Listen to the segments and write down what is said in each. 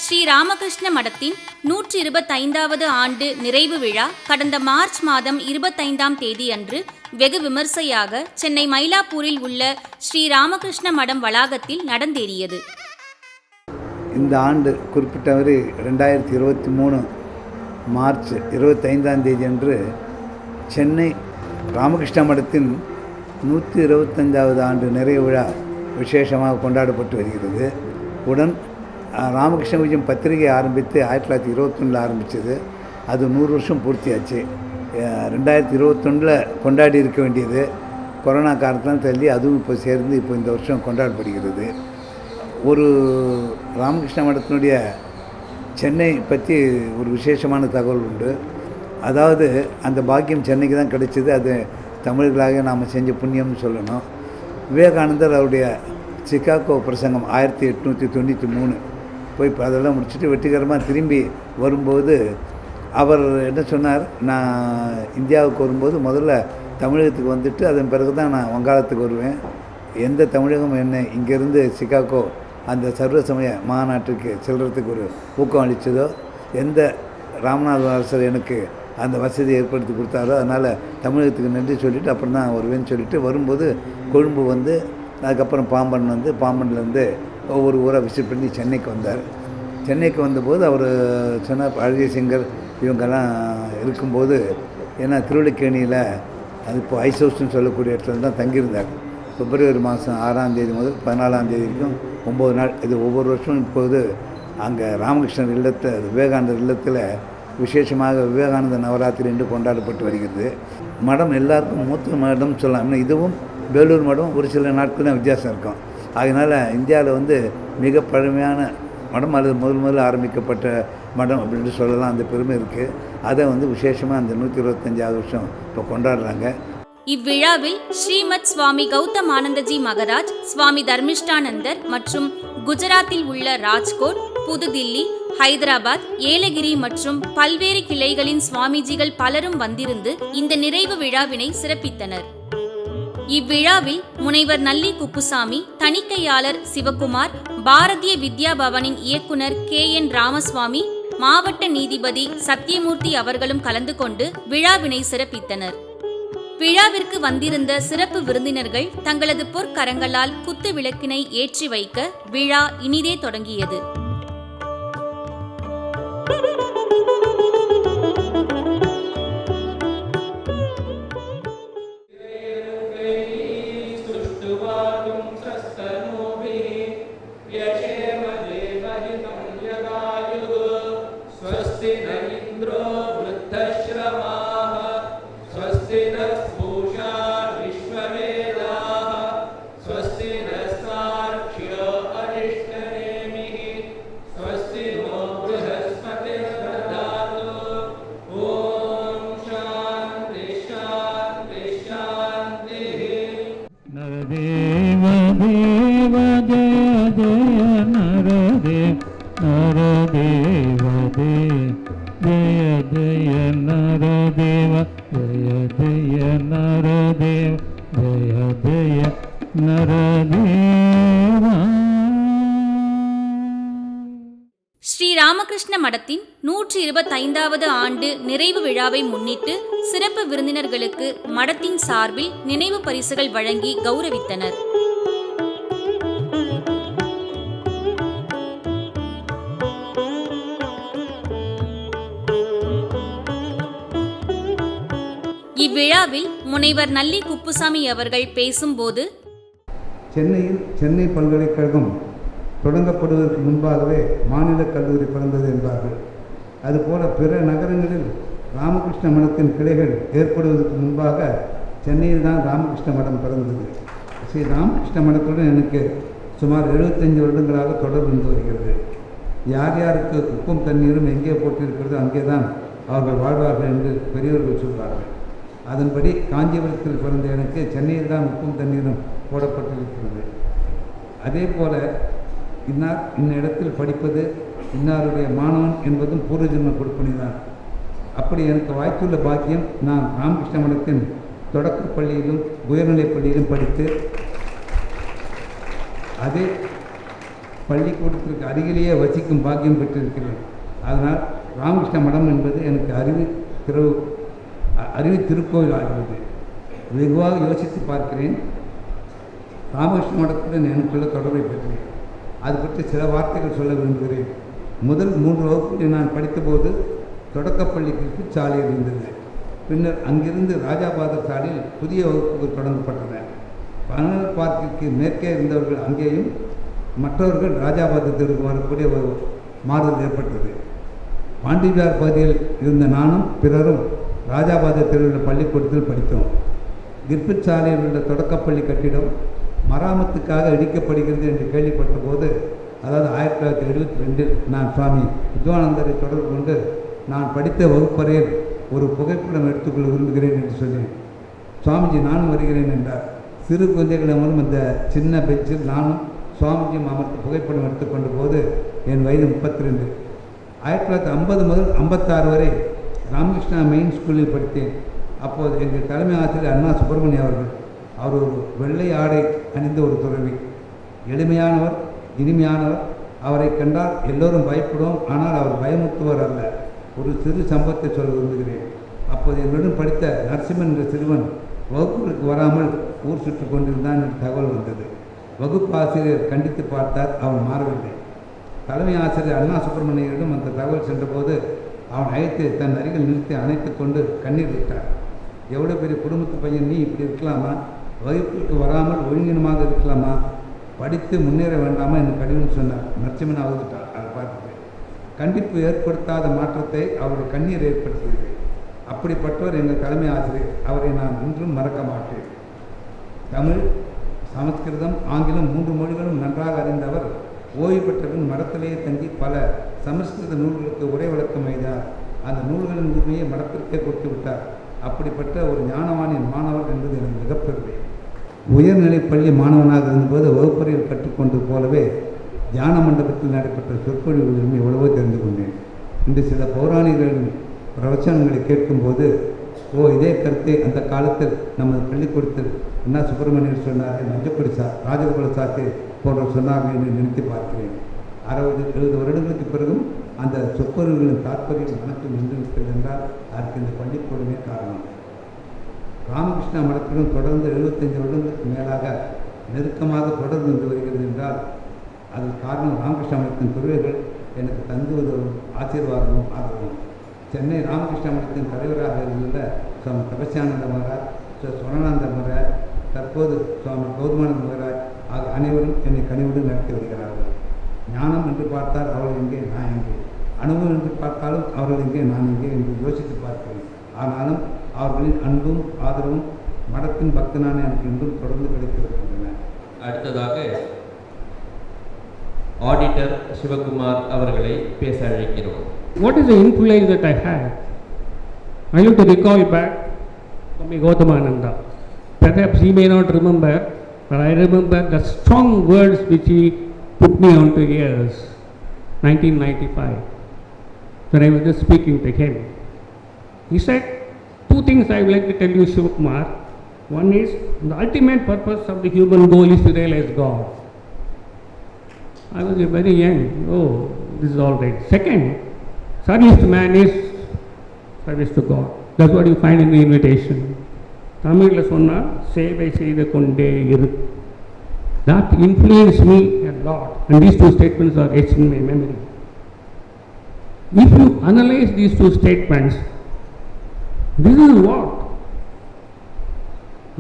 ஸ்ரீ ராமகிருஷ்ண மடத்தின் 125வது ஆண்டு நிறைவு விழா கடந்த மார்ச் மாதம் 25ஆம் தேதி அன்று வெகு விமர்சையாக சென்னை மயிலாப்பூரில் உள்ள ஸ்ரீ ராமகிருஷ்ண மடம் வளாகத்தில் நடந்தேறியது. இந்த ஆண்டு குறிப்பிட்டவரை 2023 மார்ச் 25ஆம் தேதி அன்று சென்னை ராமகிருஷ்ண மடத்தின் 125வது ஆண்டு நிறைவு விழா விசேஷமாக கொண்டாடப்பட்டு வருகிறது. உடன் ராமகிருஷ்ண விஜயம் பத்திரிகை ஆரம்பித்து 1921 ஆரம்பித்தது. அது 100 வருஷம் பூர்த்தியாச்சு. 2021 கொண்டாடி இருக்க வேண்டியது கொரோனா காரணத்தால் தள்ளி அதுவும் இப்போ சேர்ந்து இப்போ இந்த வருஷம் கொண்டாடப்படுகிறது. ஒரு ராமகிருஷ்ண மடத்தினுடைய சென்னை பற்றி ஒரு விசேஷமான தகவல் உண்டு. அதாவது அந்த பாக்கியம் சென்னைக்கு தான் கிடைச்சிது. அது தமிழர்களாக நாம் செஞ்ச புண்ணியம்னு சொல்லணும். விவேகானந்தர் அவருடைய சிகாகோ பிரசங்கம் 1893 போய் அதெல்லாம் முடிச்சுட்டு வெற்றிகரமாக திரும்பி வரும்போது அவர் என்ன சொன்னார், நான் இந்தியாவுக்கு வரும்போது முதல்ல தமிழகத்துக்கு வந்துட்டு அதன் பிறகு தான் நான் வங்காளத்துக்கு வருவேன். எந்த தமிழகம் என்னை இங்கேருந்து சிகாகோ அந்த சர்வசமய மாநாட்டுக்கு செல்கிறதுக்கு ஒரு ஊக்கம் அளித்ததோ, எந்த ராமநாத அரசர் எனக்கு அந்த வசதியை ஏற்படுத்தி கொடுத்தாரோ, அதனால் தமிழகத்துக்கு நன்றி சொல்லிவிட்டு அப்புறம் தான் வருவேன்னு சொல்லிவிட்டு வரும்போது கொழும்பு வந்து அதுக்கப்புறம் பாம்பன் வந்து பாம்பன்லேருந்து ஒவ்வொரு ஊராக விசிட் பண்ணி சென்னைக்கு வந்தார். சென்னைக்கு வந்தபோது அவர் சொன்னார், அழகிய சிங்கர் இவங்கெல்லாம் இருக்கும்போது, ஏன்னா திருவள்ளிக்கேணியில் அது இப்போ ஐஸ் ஹவுஸ்ன்னு சொல்லக்கூடிய இடத்துல தான் தங்கியிருந்தார். பிப்ரவரி மாதம் 6ஆம் தேதி முதல் 14ஆம் தேதி வரைக்கும் 9 நாள். இது ஒவ்வொரு வருஷமும் இப்போது அங்கே ராமகிருஷ்ணர் இல்லத்தை விவேகானந்தர் இல்லத்தில் விசேஷமாக விவேகானந்த நவராத்திரி என்று கொண்டாடப்பட்டு வருகிறது. மடம் எல்லாருக்கும் மூத்த மடம் சொல்லலாம். இன்னும் இதுவும் பேலூர் மடம் ஒரு சில நாட்கள் தான் வித்தியாசம் இருக்கும். அதனால் இந்தியாவில் வந்து மிக பழமையான மடம் அல்லது முதல்ல ஆரம்பிக்கப்பட்ட மடம் அப்படின்ட்டு சொல்லலாம். அந்த பெருமை இருக்குது. அதை வந்து விசேஷமாக அந்த 125வது வருஷம் இப்போ கொண்டாடுறாங்க. இவ்விழாவில் ஸ்ரீமத் சுவாமி கௌதமானந்தஜி மகராஜ், சுவாமி தர்மிஷ்டானந்தர் மற்றும் குஜராத்தில் உள்ள ராஜ்கோட், புதுதில்லி, ஹைதராபாத், ஏலகிரி மற்றும் பல்வேறு கிளைகளின் சுவாமிஜிகள் பலரும் வந்திருந்து இந்த நிறைவு விழாவினை சிறப்பித்தனர். இவ்விழாவில் முனைவர் நல்லி குப்புசாமி, தணிக்கையாளர் சிவகுமார், பாரதிய வித்யா பவனின் இயக்குனர் KN ராமசுவாமி, மாவட்ட நீதிபதி சத்யமூர்த்தி அவர்களும் கலந்து கொண்டு விழாவினை சிறப்பித்தனர். விழாவிற்கு வந்திருந்த சிறப்பு விருந்தினர்கள் தங்களது பொற்கரங்களால் குத்து விளக்கினை ஏற்றி வைக்க விழா இனிதே தொடங்கியது. ஸ்ரீ ராமகிருஷ்ண மடத்தின் 125வது ஆண்டு நிறைவு விழாவை முன்னிட்டு சிறப்பு விருந்தினர்களுக்கு மடத்தின் சார்பில் நினைவு பரிசுகள் வழங்கி கௌரவித்தனர். இவ்விழாவில் முனைவர் நல்லி குப்புசாமி அவர்கள் பேசும்போது, சென்னையில் சென்னை பல்கலைக்கழகம் தொடங்கப்படுவதற்கு முன்பாகவே மாநில கல்லூரி பிறந்தது என்பார்கள். அதுபோல பிற நகரங்களில் ராமகிருஷ்ண மடத்தின் கிளைகள் ஏற்படுவதற்கு முன்பாக சென்னையில் தான் ராமகிருஷ்ண மடம் பிறந்தது. ஸ்ரீ ராமகிருஷ்ண மடத்துடன் எனக்கு சுமார் 75 வருடங்களாக தொடர்பு இருந்து வருகிறது. யார் யாருக்கு உப்பும் தண்ணீரும் எங்கே போட்டிருக்கிறதோ அங்கே தான் அவர்கள் வாழ்வார்கள் என்று பெரியவர்கள் சொல்வார்கள். அதன்படி காஞ்சிபுரத்தில் பிறந்த எனக்கு சென்னையில் தான் உப்பும் தண்ணீரும் போடப்பட்டிருக்கிறது. அதே போல் இன்னார் இந்த இடத்தில் படிப்பது இன்னாருடைய மாணவன் என்பதும் பூர்வஜன்ம கொடுப்பனி தான். அப்படி எனக்கு வாய்த்துள்ள பாக்கியம் நான் ராமகிருஷ்ண மடத்தின் தொடக்கப் பள்ளியிலும் உயர்நிலைப் பள்ளியிலும் படித்து அதே பள்ளிக்கூடத்திற்கு அருகிலேயே வசிக்கும் பாக்கியம் பெற்றிருக்கிறேன். அதனால் ராமகிருஷ்ண மடம் என்பது எனக்கு அறிவு திருக்கோயில் ஆகிறது. வெகுவாக யோசித்து பார்க்கிறேன். ராமகிருஷ்ண மடத்துடன் எனக்குள்ள தொடர்பை பெற்றேன். அது பற்றி சில வார்த்தைகள் சொல்ல விரும்புகிறேன். முதல் 3 வகுப்புகளில் நான் படித்தபோது தொடக்கப்பள்ளி கிறிஸ்து சாலையில் இருந்தது. பின்னர் அங்கிருந்து ராஜாபாதர் சாலையில் புதிய வகுப்புகள் தொடங்கப்பட்டன. பனல் பார்க்கிற்கு மேற்கே இருந்தவர்கள் அங்கேயும், மற்றவர்கள் ராஜாபாதத்திற்கு வரக்கூடிய ஒரு மாறுதல் ஏற்பட்டது. பாண்டிஜார் பகுதியில் இருந்த நானும் பிறரும் ராஜாபாதத்தில் உள்ள பள்ளிக்கூடத்தில் படித்தோம். கிர்பிட் சாலையில் உள்ள தொடக்கப்பள்ளி கட்டிடம் மராமத்துக்காக இடிக்கப்படுகிறது என்று கேள்விப்பட்ட போது, அதாவது 1972 நான் சுவாமி வித்வானந்தரை தொடர்பு கொண்டு நான் படித்த வகுப்பறையில் ஒரு புகைப்படம் எடுத்துக்கொள்ள விரும்புகிறேன் என்று சொன்னேன். சுவாமிஜி நானும் வருகிறேன் என்றார். சிறு குழந்தைகளிடமும் அந்த சின்ன பெஞ்சில் நானும் சுவாமிஜியும் அமர்ந்து புகைப்படம் எடுத்துக்கொண்ட போது என் வயது 32. 1950 முதல் 56 வரை ராமகிருஷ்ணா மெயின் ஸ்கூலில் படித்தேன். அப்போது எங்கள் தலைமை ஆசிரியர் அண்ணா சுப்பிரமணியம் அவர்கள். அவர் ஒரு வெள்ளை ஆடை அணிந்த ஒரு துறவி, எளிமையானவர், இனிமையானவர். அவரை கண்டால் எல்லோரும் பயப்படுவோம். ஆனால் அவர் பயமுறுத்துவர் அல்ல. ஒரு சிறு சம்பவத்தை சொல்ல விரும்புகிறேன். அப்போது என்னுடன் படித்த நரசிம்மன் என்ற சிறுவன் வகுப்புகளுக்கு வராமல் ஊர் சுற்றி கொண்டிருந்தான் என்று தகவல் வந்தது. வகுப்பு ஆசிரியர் கண்டித்து பார்த்தார். அவன் மாறவில்லை. தலைமை ஆசிரியர் அண்ணா சுப்பிரமணியரிடம் அந்த தகவல் சென்றபோது அவன் அழைத்து தன் அருகில் நிறுத்தி அணைத்து கொண்டு கண்ணீர் விட்டார். எவ்வளோ பெரிய குடும்பத்து பையன், நீ இப்படி இருக்கலாமா? வகுப்புக்கு வராமல் ஒழுங்கினமாக இருக்கலாமா? படித்து முன்னேற வேண்டாமா என்று கடினம் சொன்னார். நரசிம்மன் அவர்கிட்டார். அதை பார்த்துட்டு கண்டிப்பு ஏற்படுத்தாத மாற்றத்தை அவருடைய கண்ணீர் ஏற்படுத்தியது. அப்படிப்பட்டவர் எங்கள் தலைமை ஆசிரியர். அவரை நான் இன்றும் மறக்க மாட்டேன். தமிழ், சமஸ்கிருதம், ஆங்கிலம் 3 மொழிகளும் நன்றாக அறிந்தவர். ஓய்வு பெற்றவன் மடத்திலேயே தங்கி பல சமஸ்கிருத நூல்களுக்கு உரை விளக்கம் எழுதினார். அந்த நூல்களின் உரிமையை மடத்திற்கே கொடுத்து விட்டார். அப்படிப்பட்ட ஒரு ஞானவானின் மாணவர் என்பது எனக்கு மிகப்பெருமை. உயர்நிலைப் பள்ளி மாணவனாக இருந்தபோது வகுப்பறையில் கற்றுக்கொண்டது போலவே தியான மண்டபத்தில் நடைபெற்ற சொற்பொழிவுகளிலும் எவ்வளவோ தெரிந்து கொண்டேன். இன்று சில பௌராணிகர்களின் பிரவச்சனங்களை கேட்கும்போது, இதே கருத்தை அந்த காலத்தில் நமது பள்ளிக்கூடத்தில் என்ன சுப்பிரமணியர் சொன்னார், மஞ்சக்குடி ராஜகோபால சாஸ்திரி போன்றவர் சொன்னார்கள் என்று நினைத்து பார்க்கிறேன். 60-70 வருடங்களுக்கு பிறகும் அந்த சொற்பொழிவுகளின் தாற்பயம் மனத்தில் நின்றிருக்கிறது என்றால் அதற்கு இந்த பள்ளிக்கூடமே காரணம். ராமகிருஷ்ணா மடத்துடன் தொடர்ந்து 75 வருடங்களுக்கு மேலாக நெருக்கமாக தொடர்ந்து வந்து வருகிறது என்றால் அதற்கு காரணம் ராமகிருஷ்ணா மடத்தின் துறவிகள் எனக்கு தந்துவதும் ஆசீர்வாதமும் ஆதரவும். சென்னை ராமகிருஷ்ணா மடத்தின் தலைவராக இருந்துள்ள சுவாமி தபஸ்யானந்த மகாராஜ், சுவரணானந்த மகாராஜ், தற்போது சுவாமி கௌதமானந்த மகாராஜ் ஆகிய அனைவரும் என்னை கனிவுடன் நடத்தி வருகிறார்கள். ஞானம் என்று பார்த்தால் அவர்கள் எங்கே, நான் எங்கே? அனுபவம் என்று பார்த்தாலும் அவர்கள் எங்கே, நான் எங்கே என்று யோசித்து பார்க்கிறேன். ஆனாலும் அவர்களின் அன்பும் ஆதரவும் மடத்தின் பக்தனான எனக்கு இன்றும் தொடர்ந்து கிடைத்திருக்கின்றன. அடுத்ததாக ஆடிட்டர் சிவகுமார் அவர்களை பேச அழைக்கிறோம். What is the influence that I had? I have to recall back Swami Gautamananda. Perhaps he may not remember, but I remember the strong words which he put me on to ears, 1995, when I was just speaking to him. He said, 2 things I would like to tell you, Shivakumar. One is, the ultimate purpose of the human goal is to realize God. I was very young. This is all right. Second, service to man is service to God. That's what you find in the invitation. Tamil sonna சேவை செய்து கொண்டே இரு. That influenced me a lot, and these 2 statements are etched in my memory. If you analyze these 2 statements, this is what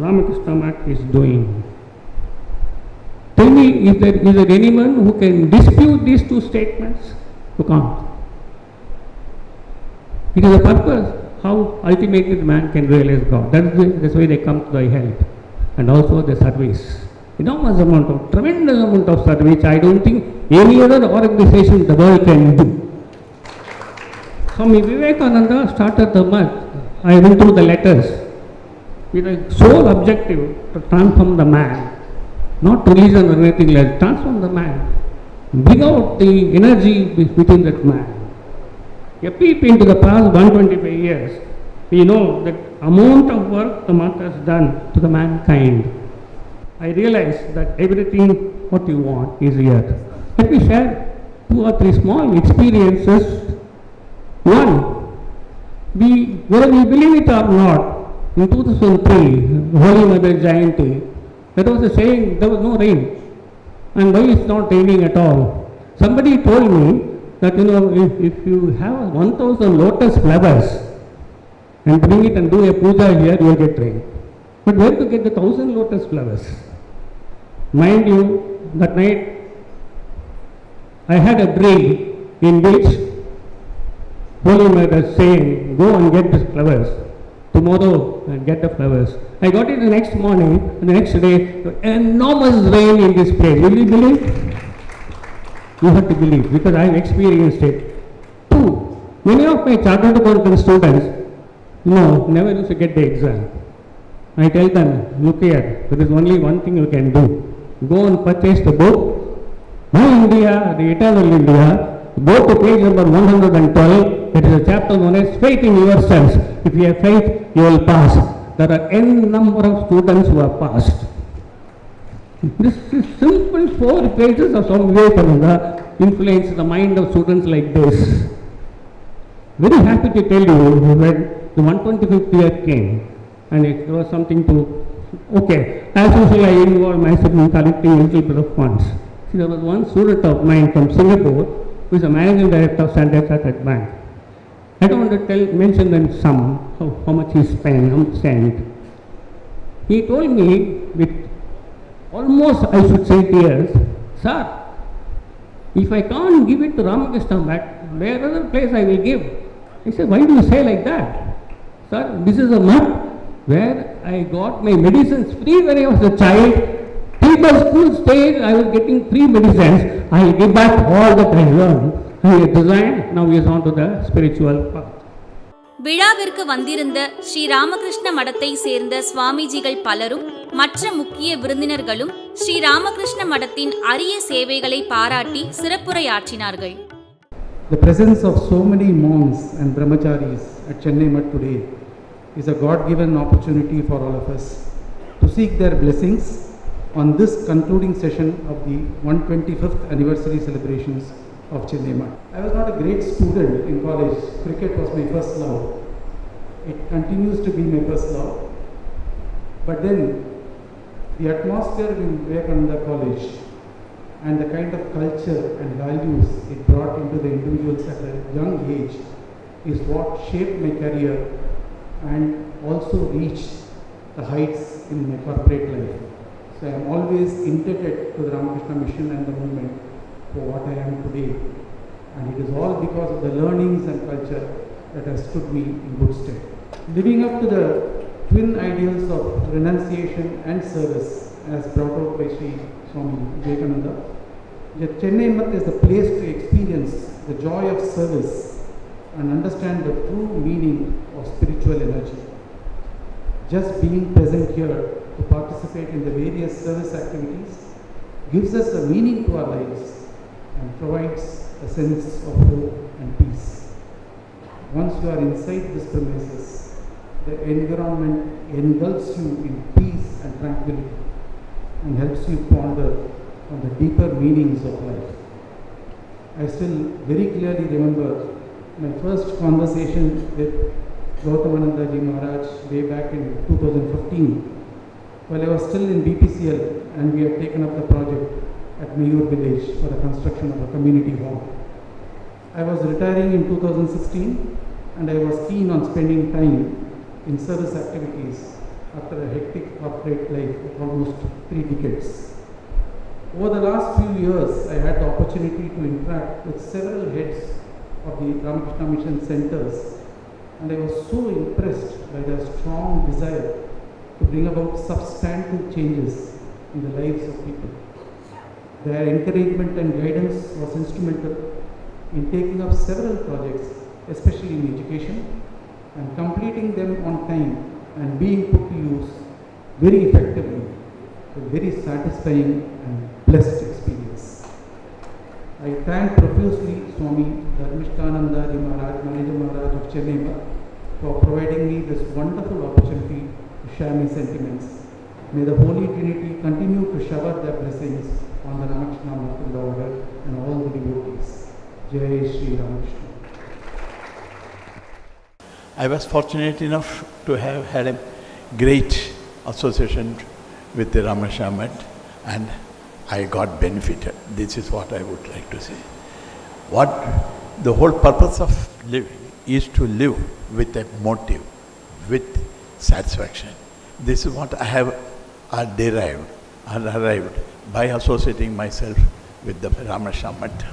Ramakrishna Math is doing. Tell me, is there anyone who can dispute these 2 statements? You can't. It is a purpose how ultimately the man can realize God. That's why they come to thy help, and also the service. Enormous amount of, tremendous amount of service. I don't think any other organization in the world can do. Swami Vivekananda started the Math. I went through the letters with a sole objective to transform the man, not religion or anything like that. Transform the man, bring out the energy within that man. A peep into the past 125 years, we know that amount of work the Math has done to the mankind. I realize that everything what you want is here. Let me share 2 or 3 small experiences. One, whether we believe it or not, in 2003, Holy Mother Jayanti, there was a saying, there was no rain. And why it's not raining at all? Somebody told me that, if you have 1000 lotus flowers and bring it and do a puja here, you will get rain. But where to get the 1000 lotus flowers? Mind you, that night I had a dream in which Holy Mother saying, go and get the flowers. Tomorrow and get the flowers. I got it the next morning, and the next day, enormous rain in this place. Will you believe? You have to believe, because I have experienced it. 2, many of my chartered accountant students, never used to get the exam. I tell them, look here, there is only one thing you can do. Go and purchase the book, My India, the Eternal India. Go to page number 112. It is a chapter known as Faith in Yourselves. If you have faith, you will pass. There are n number of students who have passed. This is simple 4 pages of Swami Vivekananda influenced the mind of students like this. Very happy to tell you, when the 125th year came, and it was something to, as usual I involved myself in collecting a little bit of funds. See, there was one student of mine from Singapore, who is the managing director of Sandhya Bank. I don't want to mention the sum, how much he spent. He told me with almost, I should say, tears, sir, if I can't give it to Ramakrishna back, where other place I will give? I said, why do you say like that? Sir, this is a month where I got my medicines free when I was a child. Till the school stage, I was getting free medicines. I will give back all that I learned. I resigned. Now he is on to the spiritual path. விழாவிற்கு வந்திருந்த ஸ்ரீ ராமகிருஷ்ண மடத்தை சேர்ந்த சுவாமிஜிகள் பலரும் மற்ற முக்கிய விருந்தினர்களும் ஸ்ரீ ராமகிருஷ்ண மடத்தின் அரிய சேவைகளை பாராட்டி சிறப்புரையாற்றினார்கள். The presence of so many monks and brahmacharis at Chennai Math today is a God-given opportunity for all of us to seek their blessings on this concluding session of the 125th anniversary celebrations of Chennai Math. I was not a great student in college. Cricket was my first love. It continues to be my first love. But then the atmosphere in Vivekananda College and the kind of culture and values it brought into the individuals at a young age is what shaped my career and also reached the heights in my corporate life. So I am always indebted to the Ramakrishna mission and the movement for what I am today. And it is all because of the learnings and culture that has stood me in good stead. Living up to the twin ideals of renunciation and service as brought out by Sri Swami Vivekananda, yet Chennai Math is the place to experience the joy of service and understand the true meaning of spiritual energy. Just being present here to participate in the various service activities gives us a meaning to our lives and provides a sense of hope and peace. Once you are inside this premises, the environment engulfs you in peace and tranquility and helps you ponder on the deeper meanings of life. I still very clearly remember my first conversation with Gautamananda Ji Maharaj way back in 2015, while I was still in BPCL and we had taken up the project at Belur village for the construction of a community hall. I was retiring in 2016 and I was keen on spending time in service activities after a hectic corporate life of almost 3 decades. Over the last few years, I had the opportunity to interact with several heads of the Ramakrishna Mission centers, and I was so impressed by their strong desire to bring about substantive changes in the lives of people. Their encouragement and guidance was instrumental in taking up several projects, especially in education, and completing them on time and being put to use very effectively. A very satisfying and blessed experience. I thank profusely Swami Dharmishtananda Ji Maharaj, Manager Maharaj of Chennai Math, for providing me this wonderful opportunity to share my sentiments. May the Holy Trinity continue to shower their blessings on the Ramakrishna Math in the order. and all the devotees. Jai Sri Ramakrishna. I was fortunate enough to have had a great association with the Ramakrishna Math, and I got benefited. This is what I would like to say. What the whole purpose of living is to live with a motive, with satisfaction. This is what I have arrived by associating myself with the Ramakrishna Math.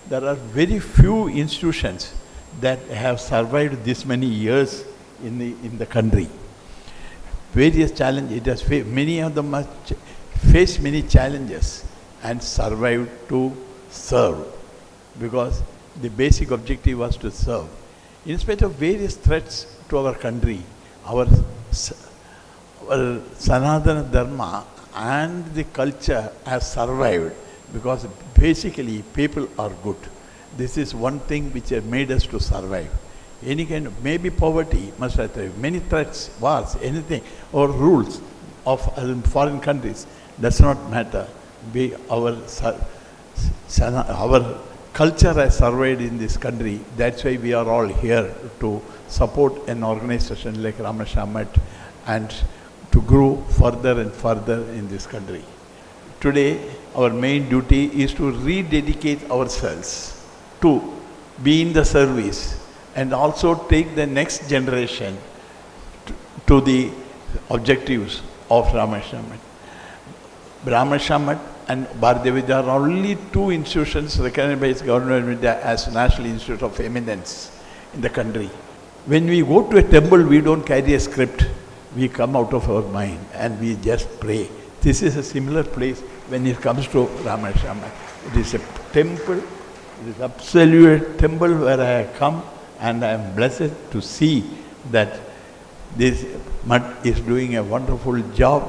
There are very few institutions that have survived this many years in the country. Various challenges, it has many of them must face many challenges and survived to serve, because the basic objective was to serve. In spite of various threats to our country, our Sanatana Dharma and the culture has survived, because basically people are good. This is one thing which has made us to survive. Any kind of, maybe poverty must have thrived. Many threats, wars, anything, or rules of foreign countries, does not matter. Our culture has survived in this country. That's why we are all here to support an organization like Ramakrishna Math and to grow further and further in this country. Today, our main duty is to rededicate ourselves to be in the service and also take the next generation to the objectives of Ramakrishna Math. Ramakrishna Math and Bharatiya are only two institutions recognized by government of India as National Institute of Eminence in the country. When we go to a temple, we don't carry a script. We come out of our mind and we just pray. This is a similar place when it comes to Ramakrishna Math. It is a temple, it is absolute temple where I have come, and I am blessed to see that this Math is doing a wonderful job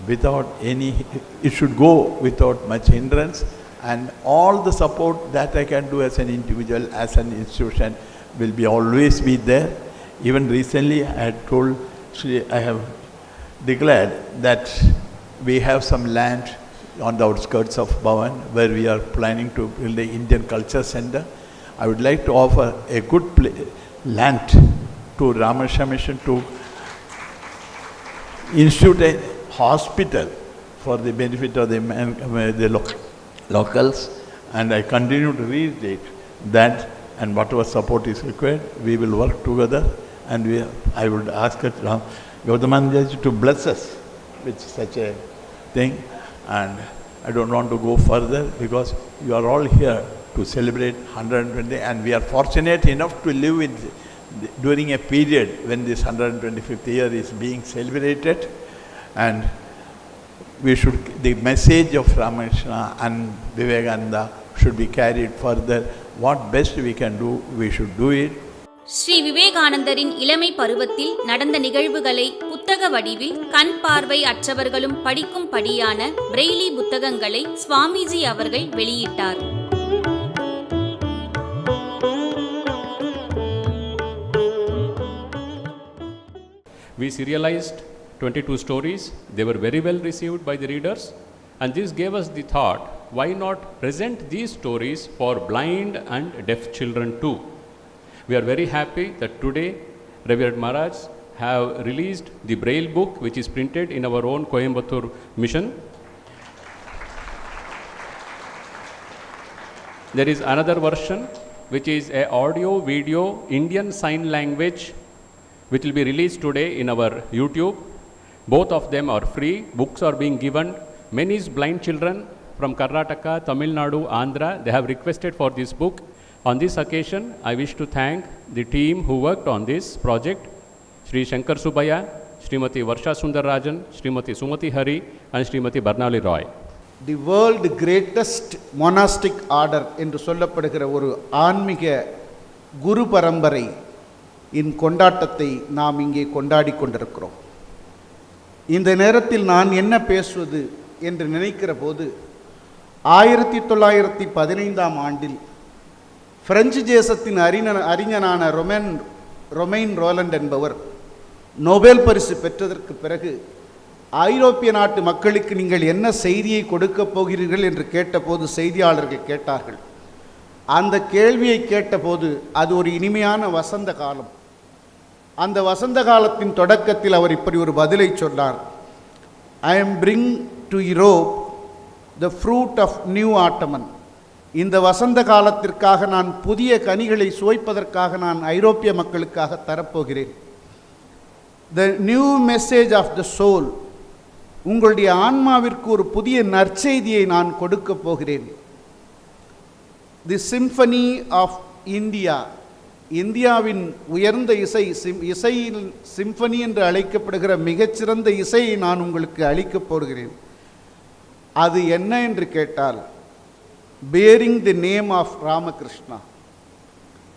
without any, it should go without much hindrance, and all the support that I can do as an individual, as an institution, will be always be there. Even recently I had told I have declared that we have some land on the outskirts of Bhavan where we are planning to build an Indian Culture Center. I would like to offer a good land to Ramakrishna Mission to institute a hospital for the benefit of the locals, and I continue to reiterate that, and whatever support is required, we will work together, and I would ask Gautamanda to bless us with such a thing. And I don't want to go further because you are all here to celebrate 120, and we are fortunate enough to live during a period when this 125th year is being celebrated, and the message of Ramakrishna and Vivekananda should be carried further. What best we can do, we should do it. Sri விவேகானந்தரின் இளமை பருவத்தில் நடந்த நிகழ்வுகளை புத்தக வடிவில் கண் பார்வை அற்றவர்களும் படிக்கும்படியான Braille புத்தகங்களை சுவாமிஜி அவர்கள் வெளியிட்டார். We serialized 22 stories. They were very well received by the readers, and this gave us the thought, why not present these stories for blind and deaf children too? We are very happy that today Revered Maharaj have released the Braille book, which is printed in our own Coimbatore mission. There is another version which is a audio video Indian Sign Language, which will be released today in our YouTube. Both of them are free. Books are being given. Many blind children from Karnataka, Tamil Nadu, Andhra, they have requested for this book. On this occasion, I wish to thank the team who worked on this project, Sri Shankar Subaya, Srimati Varsha Sundarajan, Srimati Sumati Hari, and Srimati Barnali Roy. The world greatest monastic order என்று சொல்லப்படுகிற ஒரு ஆன்மீக குரு பரம்பரை இன் கொண்டாட்டத்தை நாம் இங்கே கொண்டாடி கொண்டிருக்கிறோம். இந்த நேரத்தில் நான் என்ன பேசுவது என்று நினைக்கிற போது 1915ஆம் ஆண்டில் பிரெஞ்சு தேசத்தின் அறிஞனான ரொமைன் ரோலண்ட் என்பவர் நோபல் பரிசு பெற்றதற்கு பிறகு ஐரோப்பிய நாட்டு மக்களுக்கு நீங்கள் என்ன செய்தியை கொடுக்கப் போகிறீர்கள் என்று கேட்டபோது செய்தியாளர்கள் கேட்டார்கள். அந்த கேள்வியை கேட்டபோது அது ஒரு இனிமையான வசந்த காலம். அந்த வசந்த காலத்தின் தொடக்கத்தில் அவர் இப்படி ஒரு பதிலை சொன்னார். ஐ am bring to Europe the fruit of new autumn. இந்த வசந்த காலத்திற்காக நான் புதிய கனிகளை சுவைப்பதற்காக நான் ஐரோப்பிய மக்களுக்காக தரப்போகிறேன். The new message of the soul. உங்களுடைய ஆன்மாவிற்கு ஒரு புதிய நற்செய்தியை நான் கொடுக்க போகிறேன். தி சிம்பனி ஆஃப் இந்தியா. இந்தியாவின் உயர்ந்த இசையில் சிம்பனி என்று அழைக்கப்படுகிற மிகச்சிறந்த இசையை நான் உங்களுக்கு அளிக்கப் போகிறேன். அது என்ன என்று கேட்டால், bearing the name of Ramakrishna.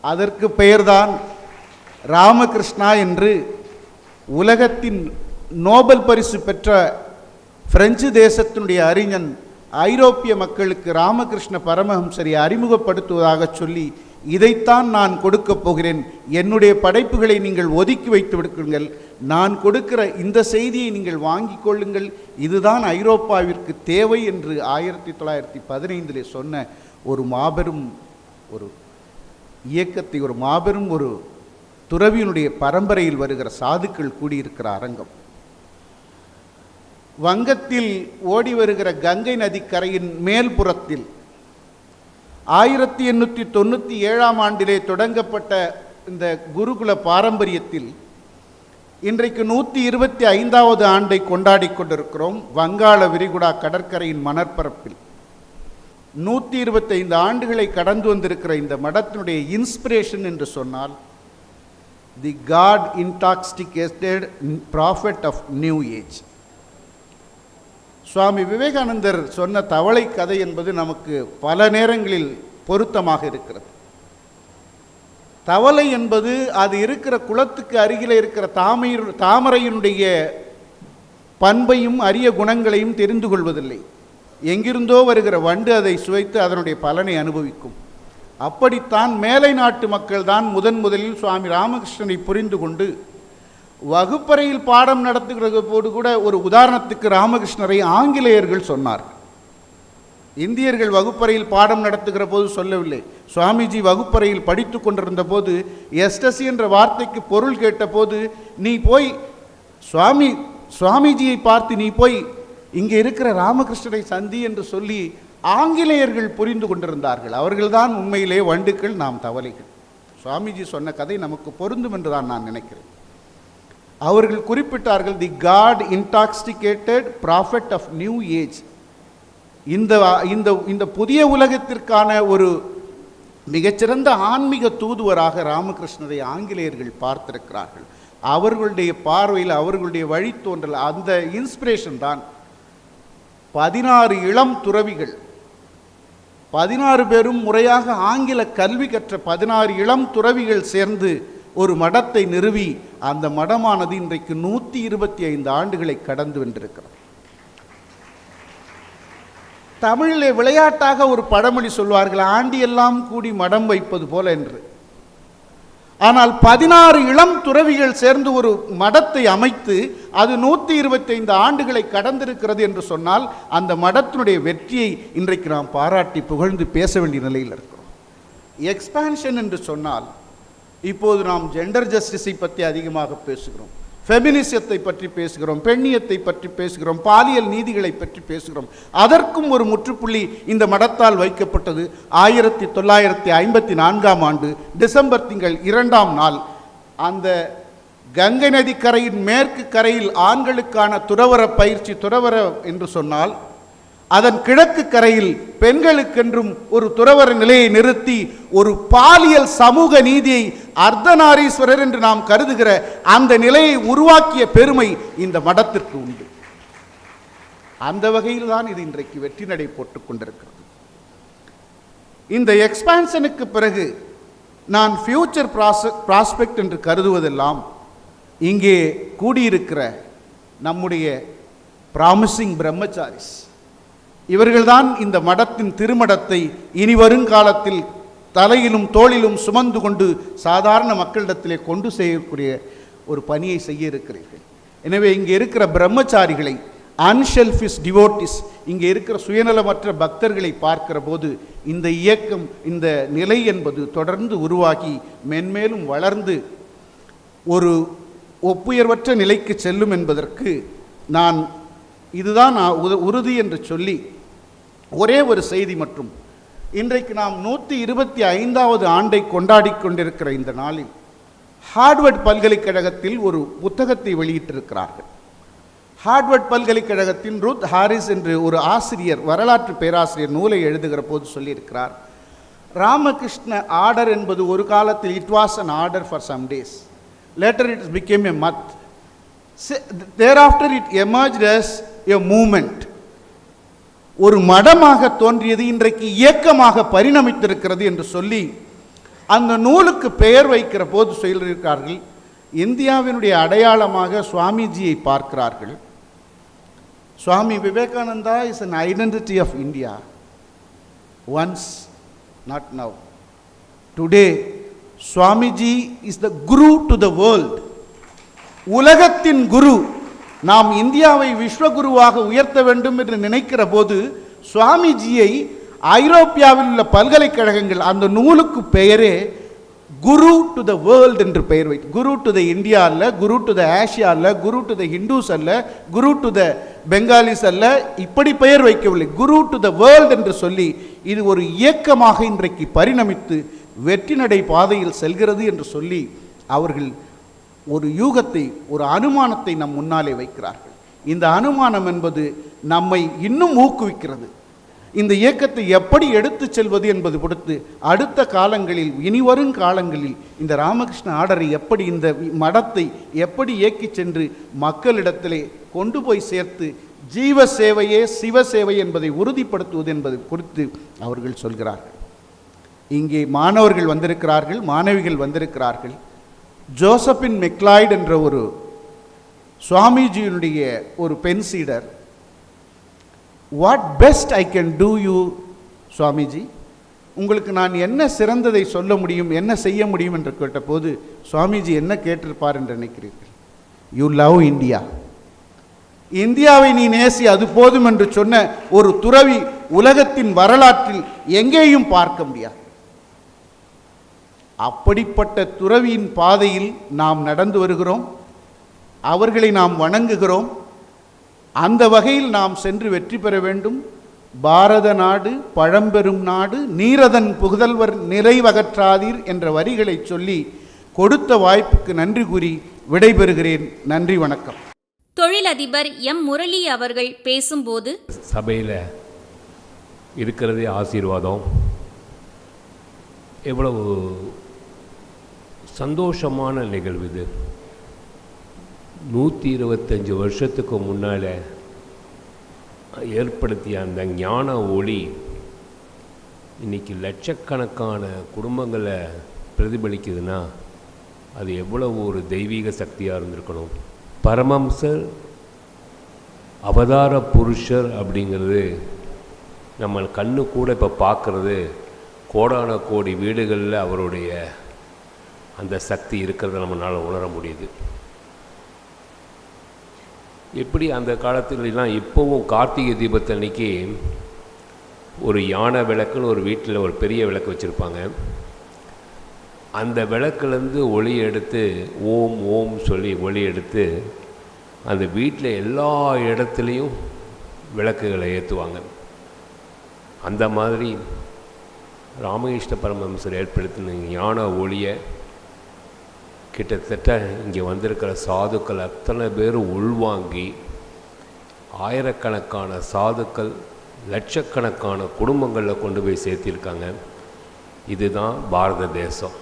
அதற்கு பெயர்தான் ராமகிருஷ்ணா என்று உலகத்தின் நோபல் பரிசு பெற்ற பிரெஞ்சு தேசத்தினுடைய அறிஞன் ஐரோப்பிய மக்களுக்கு ராமகிருஷ்ண பரமஹம்சரை அறிமுகப்படுத்துவதாக சொல்லி, இதைத்தான் நான் கொடுக்கப் போகிறேன், என்னுடைய படைப்புகளை நீங்கள் ஒதுக்கி வைத்து விடுங்கள், நான் கொடுக்கிற இந்த செய்தியை நீங்கள் வாங்கிக் கொள்ளுங்கள், இதுதான் ஐரோப்பாவிற்கு தேவை என்று 1915 சொன்ன ஒரு மாபெரும் ஒரு இயக்கத்தை, ஒரு மாபெரும் ஒரு துறவியினுடைய பரம்பரையில் வருகிற சாதுக்கள் கூடியிருக்கிற அரங்கம். வங்கத்தில் ஓடி வருகிற கங்கை நதிக்கரையின் மேல்புறத்தில் 1897 தொடங்கப்பட்ட இந்த குருகுல பாரம்பரியத்தில் இன்றைக்கு 125வது ஆண்டை கொண்டாடி கொண்டிருக்கிறோம். வங்காள விரிகுடா கடற்கரையின் மணற்பரப்பில் 125 ஆண்டுகளை கடந்து வந்திருக்கிற இந்த மடத்தினுடைய இன்ஸ்பிரேஷன் என்று சொன்னால், the God intoxicated prophet of new age. Swami Vivekanandar சொன்ன தவளை கதை என்பது நமக்கு பல நேரங்களில் பொருத்தமாக இருக்கிறது. தவளை என்பது அது இருக்கிற குளத்துக்கு அருகில் இருக்கிற தாமரையினுடைய பண்பையும் அரிய குணங்களையும் தெரிந்து கொள்வதில்லை. எங்கிருந்தோ வருகிற வண்டு அதை சுவைத்து அதனுடைய பலனை அனுபவிக்கும். அப்படித்தான் மேலை நாட்டு மக்கள் தான் முதலில் சுவாமி ராமகிருஷ்ணனை புரிந்து கொண்டு வகுப்பறையில் பாடம் நடத்துகிற போது கூட ஒரு உதாரணத்துக்கு ராமகிருஷ்ணரை ஆங்கிலேயர்கள் சொன்னார்கள். இந்தியர்கள் வகுப்பறையில் பாடம் நடத்துகிற போது சொல்லவில்லை. சுவாமிஜி வகுப்பறையில் படித்து கொண்டிருந்த போது எஸ்டசி என்ற வார்த்தைக்கு பொருள் கேட்டபோது, நீ போய் சுவாமிஜியை பார்த்து நீ போய் இங்கே இருக்கிற ராமகிருஷ்ணரை சந்தி என்று சொல்லி ஆங்கிலேயர்கள் புரிந்து கொண்டிருந்தார்கள். அவர்கள்தான் உண்மையிலே வண்டுக்கள், நாம் தவளைகள். சுவாமிஜி சொன்ன கதை நமக்கு பொருந்தும் என்று தான் நான் நினைக்கிறேன். அவர்கள் குறிப்பிட்டார்கள், the God intoxicated prophet of new age. இந்த புதிய உலகத்திற்கான ஒரு மிகச்சிறந்த ஆன்மீக தூதுவராக ராமகிருஷ்ணரை ஆங்கிலேயர்கள் பார்த்திருக்கிறார்கள். அவர்களுடைய பார்வையில், அவர்களுடைய வழித்தோன்றல், அந்த இன்ஸ்பிரேஷன் தான் 16 இளம் துறவிகள், 16 பேரும் முறையாக ஆங்கில கல்வி கற்ற 16 இளம் துறவிகள் சேர்ந்து ஒரு மடத்தை நிறுவி, அந்த மடமானது இன்றைக்கு 125 ஆண்டுகளை கடந்து வென்றிருக்கிறது. தமிழிலே விளையாட்டாக ஒரு பழமொழி சொல்வார்கள், ஆண்டியெல்லாம் கூடி மடம் வைப்பது போல என்று. ஆனால் 16 இளம் துறவிகள் சேர்ந்து ஒரு மடத்தை அமைத்து அது 125 ஆண்டுகளை கடந்திருக்கிறது என்று சொன்னால், அந்த மடத்தினுடைய வெற்றியை இன்றைக்கு நாம் பாராட்டி புகழ்ந்து பேச வேண்டிய நிலையில் இருக்கிறோம். எக்ஸ்பான்ஷன் என்று சொன்னால், இப்போது நாம் ஜெண்டர் ஜஸ்டிஸை பற்றி அதிகமாக பேசுகிறோம், ஃபெமினிசத்தை பற்றி பேசுகிறோம், பெண்ணியத்தை பற்றி பேசுகிறோம், பாலியல் நீதிகளை பற்றி பேசுகிறோம். அதற்கும் ஒரு முற்றுப்புள்ளி இந்த மடத்தால் வைக்கப்பட்டது. 1954 ஆண்டு டிசம்பர் திங்கள் 2ஆம் நாள் அந்த கங்கை நதி கரையின் மேற்கு கரையில் ஆண்களுக்கான துறவர பயிற்சி, துறவர என்று சொன்னால் அதன் கிழக்கு கரையில் பெண்களுக்கென்றும் ஒரு துறவர நிலையை நிறுத்தி ஒரு பாலியல் சமூக நீதியை அர்த்தநாரீஸ்வரர் என்று நாம் கருதுகிற அந்த நிலையை உருவாக்கிய பெருமை இந்த மடத்திற்கு உண்டு. அந்த வகையில் தான் இது இன்றைக்கு வெற்றி நடை போட்டுக் கொண்டிருக்கிறது. இந்த எக்ஸ்பான்ஷனுக்கு பிறகு நான் ஃபியூச்சர் ப்ராஸ்பெக்ட் என்று கருதுவதெல்லாம் இங்கே கூடியிருக்கிற நம்முடைய ப்ராமிசிங் பிரம்மச்சாரிஸ், இவர்கள்தான் இந்த மடத்தின் திருமடத்தை இனி வருங்காலத்தில் தலையிலும் தோளிலும் சுமந்து கொண்டு சாதாரண மக்களிடத்திலே கொண்டு செய்யக்கூடிய ஒரு பணியை செய்ய இருக்கிறீர்கள். எனவே இங்கே இருக்கிற பிரம்மச்சாரிகளை, அன்ஷெல்ஃபிஷ் டிவோட்டிஸ், இங்கே இருக்கிற சுயநலமற்ற பக்தர்களை பார்க்கிற போது இந்த இயக்கம், இந்த நிலை என்பது தொடர்ந்து உருவாகி மென்மேலும் வளர்ந்து ஒரு ஒப்புயர்வற்ற நிலைக்கு செல்லும் என்பதற்கு இதுதான் உறுதி என்று சொல்லி ஒரே ஒரு செய்தி மற்றும் இன்றைக்கு நாம் 125வது ஆண்டை கொண்டாடி கொண்டிருக்கிற இந்த நாளில் ஹார்வர்ட் பல்கலைக்கழகத்தில் ஒரு புத்தகத்தை வெளியிட்டிருக்கிறார்கள். ஹார்வர்ட் பல்கலைக்கழகத்தின் ரூத் ஹாரிஸ் என்று ஒரு ஆசிரியர், வரலாற்று பேராசிரியர் நூலை எழுதுகிற போது சொல்லியிருக்கிறார், ராமகிருஷ்ண ஆர்டர் என்பது ஒரு காலத்தில் it was an order for some days, later it became a math, thereafter it emerged as a movement. ஒரு மடமாக தோன்றியது, இன்றைக்கு இயக்கமாக பரிணமித்திருக்கிறது என்று சொல்லி அந்த நூலுக்கு பெயர் வைக்கிற போது சொல்லியிருக்கார்கள், இந்தியாவினுடைய அடையாளமாக சுவாமிஜியை பார்க்கிறார்கள். Swami Vivekananda is an identity of India. Once, not now. Today, Swamiji is the guru to the world. உலகத்தின் குரு. நாம் இந்தியாவை விஸ்வகுருவாக உயர்த்த வேண்டும் என்று நினைக்கிற போது சுவாமிஜியை ஐரோப்பியாவில் உள்ள பல்கலைக்கழகங்கள் அந்த நூலுக்கு பெயரே குரு டு த வேர்ல்டு என்று பெயர் வைத்து, குரு டு த இந்தியா அல்ல, குரு டு த ஆசியா அல்ல, குரு டு த ஹிந்துஸ் அல்ல, குரு டு த பெங்காலிஸ் அல்ல, இப்படி பெயர் வைக்கவில்லை, குரு டு த வேர்ல்டு என்று சொல்லி இது ஒரு இயக்கமாக இன்றைக்கு பரிணமித்து வெற்றி நடை பாதையில் செல்கிறது என்று சொல்லி அவர்கள் ஒரு யூகத்தை, ஒரு அனுமானத்தை நம் முன்னாலே வைக்கிறார்கள். இந்த அனுமானம் என்பது நம்மை இன்னும் ஊக்குவிக்கிறது. இந்த இயக்கத்தை எப்படி எடுத்து செல்வது என்பது பொறுத்து அடுத்த காலங்களில், இனிவரும் காலங்களில் இந்த ராமகிருஷ்ண ஆர்டரை எப்படி, இந்த மடத்தை எப்படி இயக்கி சென்று மக்களிடத்திலே கொண்டு போய் சேர்த்து ஜீவ சேவையே சிவ சேவை என்பதை உறுதிப்படுத்துவது என்பது குறித்து அவர்கள் சொல்கிறார்கள். இங்கே மாணவர்கள் வந்திருக்கிறார்கள், மாணவிகள் வந்திருக்கிறார்கள். ஜோசப்பின் மெக்லாய்டு என்ற ஒரு சுவாமிஜியினுடைய ஒரு பெண் சீடர், what best I can do you Swamiji, உங்களுக்கு நான் என்ன சிறந்ததை சொல்ல முடியும், என்ன செய்ய முடியும் என்று கேட்டபோது சுவாமிஜி என்ன கேட்டிருப்பார் என்று நினைக்கிறீர்கள்? யூ லவ் இந்தியா, இந்தியாவை நீ நேசி, அது போதும் என்று சொன்ன ஒரு துறவி உலகத்தின் வரலாற்றில் எங்கேயும் பார்க்க முடியாது. அப்படிப்பட்ட துறவியின் பாதையில் நாம் நடந்து வருகிறோம், அவர்களை நாம் வணங்குகிறோம். அந்த வகையில் நாம் சென்று வெற்றி பெற வேண்டும். பாரத நாடு பழம்பெரும் நாடு, நீரதன் புகழ்வர் நிறைவகற்றாதீர் என்ற வரிகளை சொல்லி கொடுத்த வாய்ப்புக்கு நன்றி கூறி விடைபெறுகிறேன். நன்றி, வணக்கம். தொழிலதிபர் எம் முரளி அவர்கள் பேசும்போது, சபையில் இருக்கிறதே ஆசீர்வாதம். எவ்வளவு சந்தோஷமான நிகழ்வு இது. 125 வருஷத்துக்கு முன்னால் ஏற்படுத்திய அந்த ஞான ஒளி இன்றைக்கி லட்சக்கணக்கான குடும்பங்களை பிரதிபலிக்குதுன்னா அது எவ்வளவு ஒரு தெய்வீக சக்தியாக இருந்திருக்கணும். பரமம்சர் அவதார புருஷர் அப்படிங்கிறது நம்ம கண்ணு கூட இப்போ பார்க்குறது, கோடான கோடி வீடுகளில் அவருடைய அந்த சக்தி இருக்கிறத நம்மளால் உணர முடியுது. எப்படி அந்த காலத்துலலாம் இப்போவும் கார்த்திகை தீபத்தன்னைக்கு ஒரு யானை விளக்குன்னு ஒரு வீட்டில் ஒரு பெரிய விளக்கு வச்சுருப்பாங்க. அந்த விளக்குலேருந்து ஒளி எடுத்து ஓம் ஓம் சொல்லி ஒளி எடுத்து அந்த வீட்டில் எல்லா இடத்துலையும் விளக்குகளை ஏற்றுவாங்க. அந்த மாதிரி ராமகிருஷ்ண பரமஹம்சர் ஏற்படுத்தின ஞான ஒளியை கிட்டத்தட்ட இங்கே வந்திருக்கிற சாதுக்கள் அத்தனை பேர் உள்வாங்கி ஆயிரக்கணக்கான சாதுக்கள் லட்சக்கணக்கான குடும்பங்களில் கொண்டு போய் சேர்த்திருக்காங்க. இதுதான் பாரத தேசம்,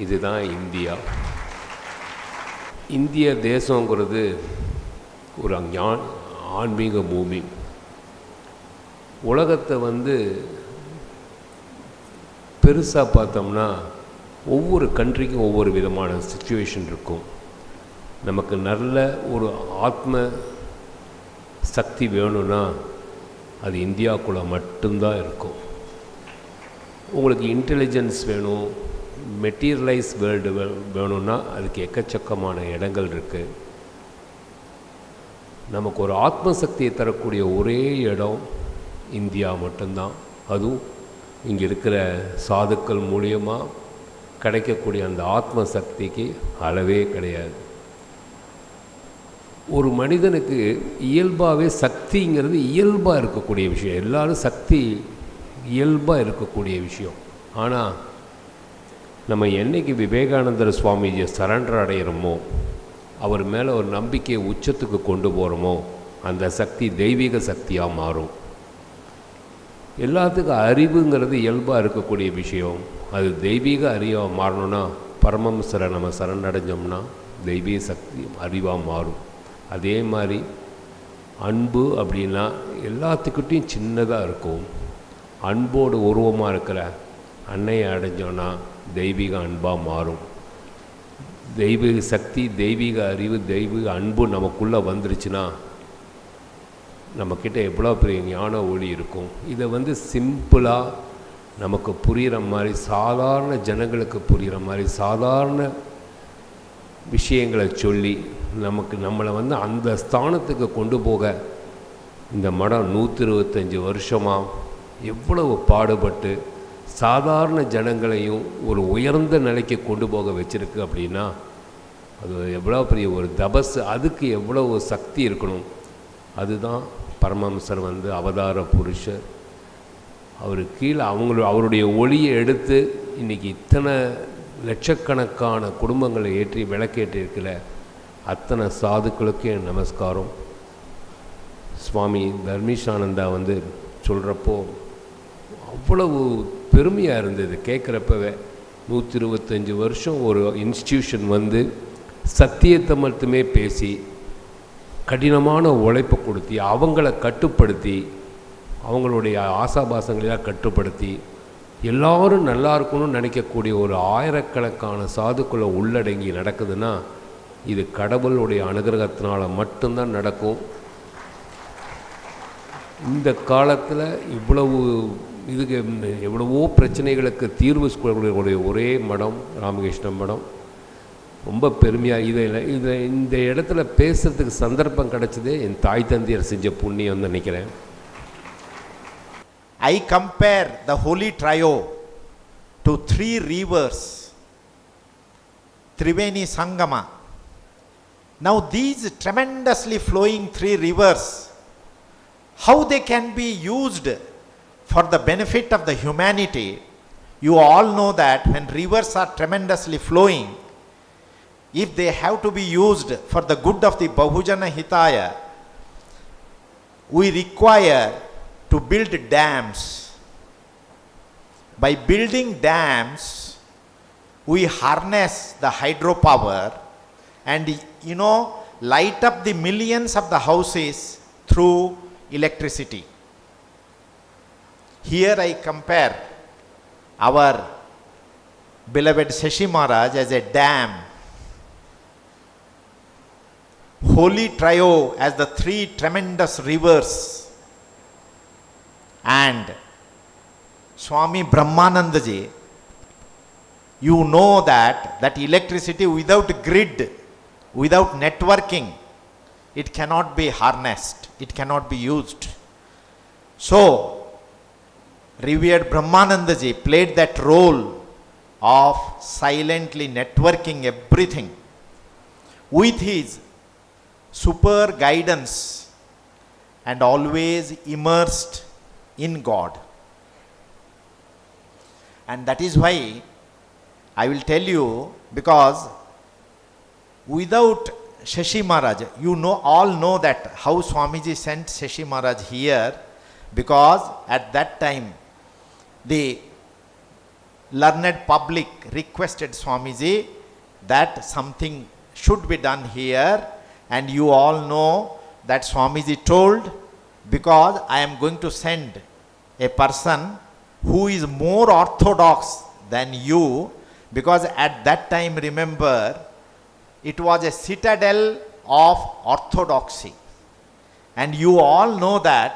இதுதான் இந்தியா. இந்திய தேசங்கிறது ஒரு ஆன்மீக பூமி. உலகத்தை பெருசாக பார்த்தோம்னா ஒவ்வொரு கண்ட்ரிக்கும் ஒவ்வொரு விதமான சிச்சுவேஷன் இருக்கும். நமக்கு நல்ல ஒரு ஆத்ம சக்தி வேணும்னா அது இந்தியாவுக்குள்ளே மட்டும்தான் இருக்கும். உங்களுக்கு இன்டெலிஜென்ஸ் வேணும், மெட்டீரியலைஸ் வேர்ல்டு வேணும்னா அதுக்கு எக்கச்சக்கமான இடங்கள் இருக்குது. நமக்கு ஒரு ஆத்ம சக்தியை தரக்கூடிய ஒரே இடம் இந்தியா மட்டும்தான். அதுவும் இங்கே இருக்கிற சாதுக்கள் மூலியமாக கிடைக்கக்கூடிய அந்த ஆத்ம சக்திக்கு அளவே கிடையாது. ஒரு மனிதனுக்கு இயல்பாகவே சக்திங்கிறது இயல்பாக இருக்கக்கூடிய விஷயம். எல்லோரும் சக்தி இயல்பாக இருக்கக்கூடிய விஷயம். ஆனால் நம்ம என்றைக்கு விவேகானந்தர் சுவாமிஜியை சரண்டர் அடைகிறோமோ, அவர் மேலே ஒரு நம்பிக்கையை உச்சத்துக்கு கொண்டு போகிறோமோ, அந்த சக்தி தெய்வீக சக்தியாக மாறும். எல்லாத்துக்கும் அறிவுங்கிறது இயல்பாக இருக்கக்கூடிய விஷயம். அது தெய்வீக அறிவாக மாறணும்னா பரமஹம்சரை நம்ம சரணடைஞ்சோம்னா தெய்வீக சக்தி அறிவாக மாறும். அதே மாதிரி அன்பு அப்படின்னா எல்லாத்துக்கிட்டையும் சின்னதாக இருக்கும். அன்போடு உருவமாக இருக்கிற அன்னையை அடைஞ்சோன்னா தெய்வீக அன்பாக மாறும். தெய்வீக சக்தி, தெய்வீக அறிவு, தெய்வீக அன்பு நமக்குள்ளே வந்துருச்சுன்னா நம்மக்கிட்ட எவ்வளோ பெரிய ஞான ஒளி இருக்கும். இதை சிம்பிளாக நமக்கு புரிகிற மாதிரி, சாதாரண ஜனங்களுக்கு புரிகிற மாதிரி சாதாரண விஷயங்களை சொல்லி நம்மளை அந்த ஸ்தானத்துக்கு கொண்டு போக இந்த மடம் 125 வருஷமாக எவ்வளவு பாடுபட்டு சாதாரண ஜனங்களையும் ஒரு உயர்ந்த நிலைக்கு கொண்டு போக வச்சிருக்கு. அப்படின்னா அது எவ்வளோ பெரிய ஒரு தபஸ், அதுக்கு எவ்வளோ சக்தி இருக்கணும். அதுதான் பரமஹம்சர் அவதார புருஷர். அவர் கீழே அவருடைய ஒளியை எடுத்து இன்றைக்கி இத்தனை லட்சக்கணக்கான குடும்பங்களை ஏற்றி விளக்கேற்றிருக்கிற அத்தனை சாதுக்களுக்கு என் நமஸ்காரம். சுவாமி தர்மிஷானந்தா சொல்கிறப்போ அவ்வளவு பெருமையாக இருந்தது கேட்குறப்பவே. 125 வருஷம் ஒரு இன்ஸ்டியூஷன் சத்தியத்தை மட்டுமே பேசி கடினமான உழைப்பை கொடுத்தி அவங்கள கட்டுப்படுத்தி அவங்களுடைய ஆசாபாசங்களெல்லாம் கட்டுப்படுத்தி எல்லோரும் நல்லா இருக்கணும்னு நினைக்கக்கூடிய ஒரு ஆயிரக்கணக்கான சாதுக்குள்ளே உள்ளடங்கி நடக்குதுன்னா இது கடவுளுடைய அனுகிரகத்தினால மட்டும்தான் நடக்கும். இந்த காலத்தில் இவ்வளவு இதுக்கு எவ்வளவோ பிரச்சனைகளுக்கு தீர்வு சொல்லக்கூடிய ஒரே மடம் ராமகிருஷ்ண மடம். ரொம்ப பெருமையாக இதை இந்த இடத்துல பேசுகிறதுக்கு சந்தர்ப்பம் கிடைச்சதே என் தாய் தந்தையர் செஞ்ச புண்ணியம் நினைக்கிறேன். I compare the holy trio to 3 rivers, Triveni Sangama. Now these tremendously flowing 3 rivers, how they can be used for the benefit of the humanity. You all know that when rivers are tremendously flowing, if they have to be used for the good of the Bahujana Hitaya, we require to build dams. By building dams, we harness the hydropower and light up the millions of the houses through electricity. Here I compare our beloved Shashi Maharaj as a dam, holy trio as the 3 tremendous rivers, and Swami Brahmanandaji. You know that electricity without grid, without networking, it cannot be harnessed, it cannot be used. So revered Brahmanandaji played that role of silently networking everything with his super guidance and always immersed in God. And that is why I will tell you, because without Shashi Maharaj, all know that how Swamiji sent Shashi Maharaj here, because at that time the learned public requested Swamiji that something should be done here, and you all know that Swamiji told, because I am going to send a person who is more orthodox than you, because at that time, remember, it was a citadel of orthodoxy, and you all know that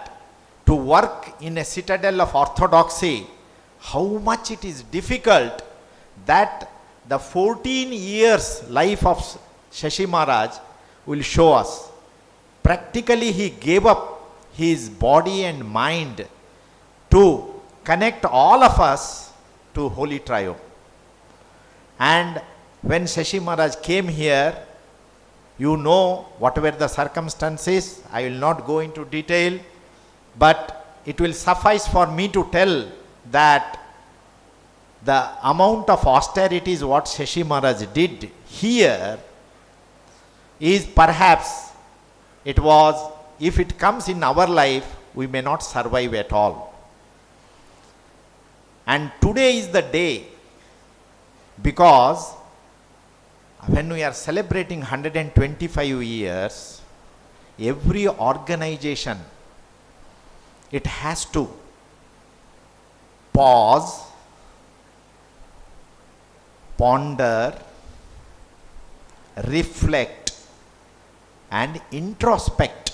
to work in a citadel of orthodoxy, how much it is difficult, that the 14 years life of Shashi Maharaj will show us. practically he gave up his body and mind to connect all of us to Holy Trio. And when Shashi Maharaj came here, you know what were the circumstances. I will not go into detail, but it will suffice for me to tell that the amount of austerities what Shashi Maharaj did here is perhaps, it was, if it comes in our life, we may not survive at all. And today is the day, because when we are celebrating 125 years, every organization, it has to pause, ponder, reflect, and introspect.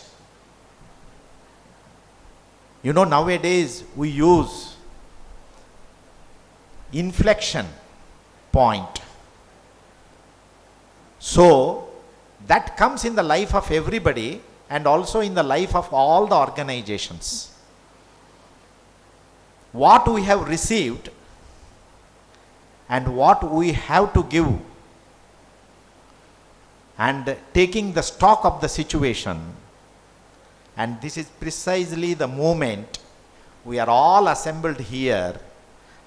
You know, nowadays we use inflection point. So that comes in the life of everybody and also in the life of all the organizations. What we have received and what we have to give, and taking the stock of the situation, and this is precisely the moment we are all assembled here,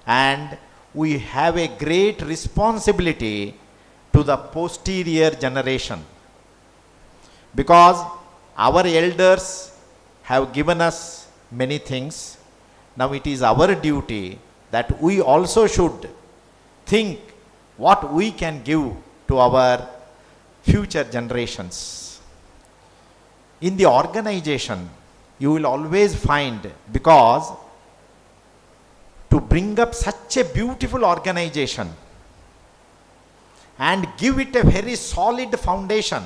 and we have a great responsibility to the posterior generation, because our elders have given us many things. Now it is our duty that we also should think what we can give to our future generations. In the organization, you will always find, because to bring up such a beautiful organization and give it a very solid foundation,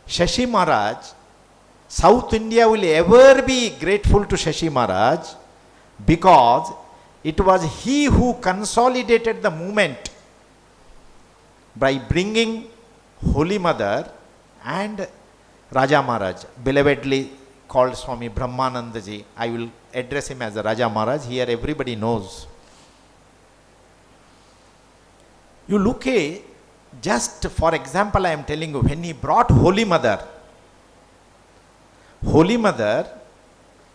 Shashi Maharaj, South India will ever be grateful to Shashi Maharaj, because it was he who consolidated the movement by bringing Holy Mother and Raja Maharaj, belovedly called Swami Brahmanandaji. I will address him as a Raja Maharaj. Here everybody knows. You look at, just for example, I am telling you, when he brought Holy Mother,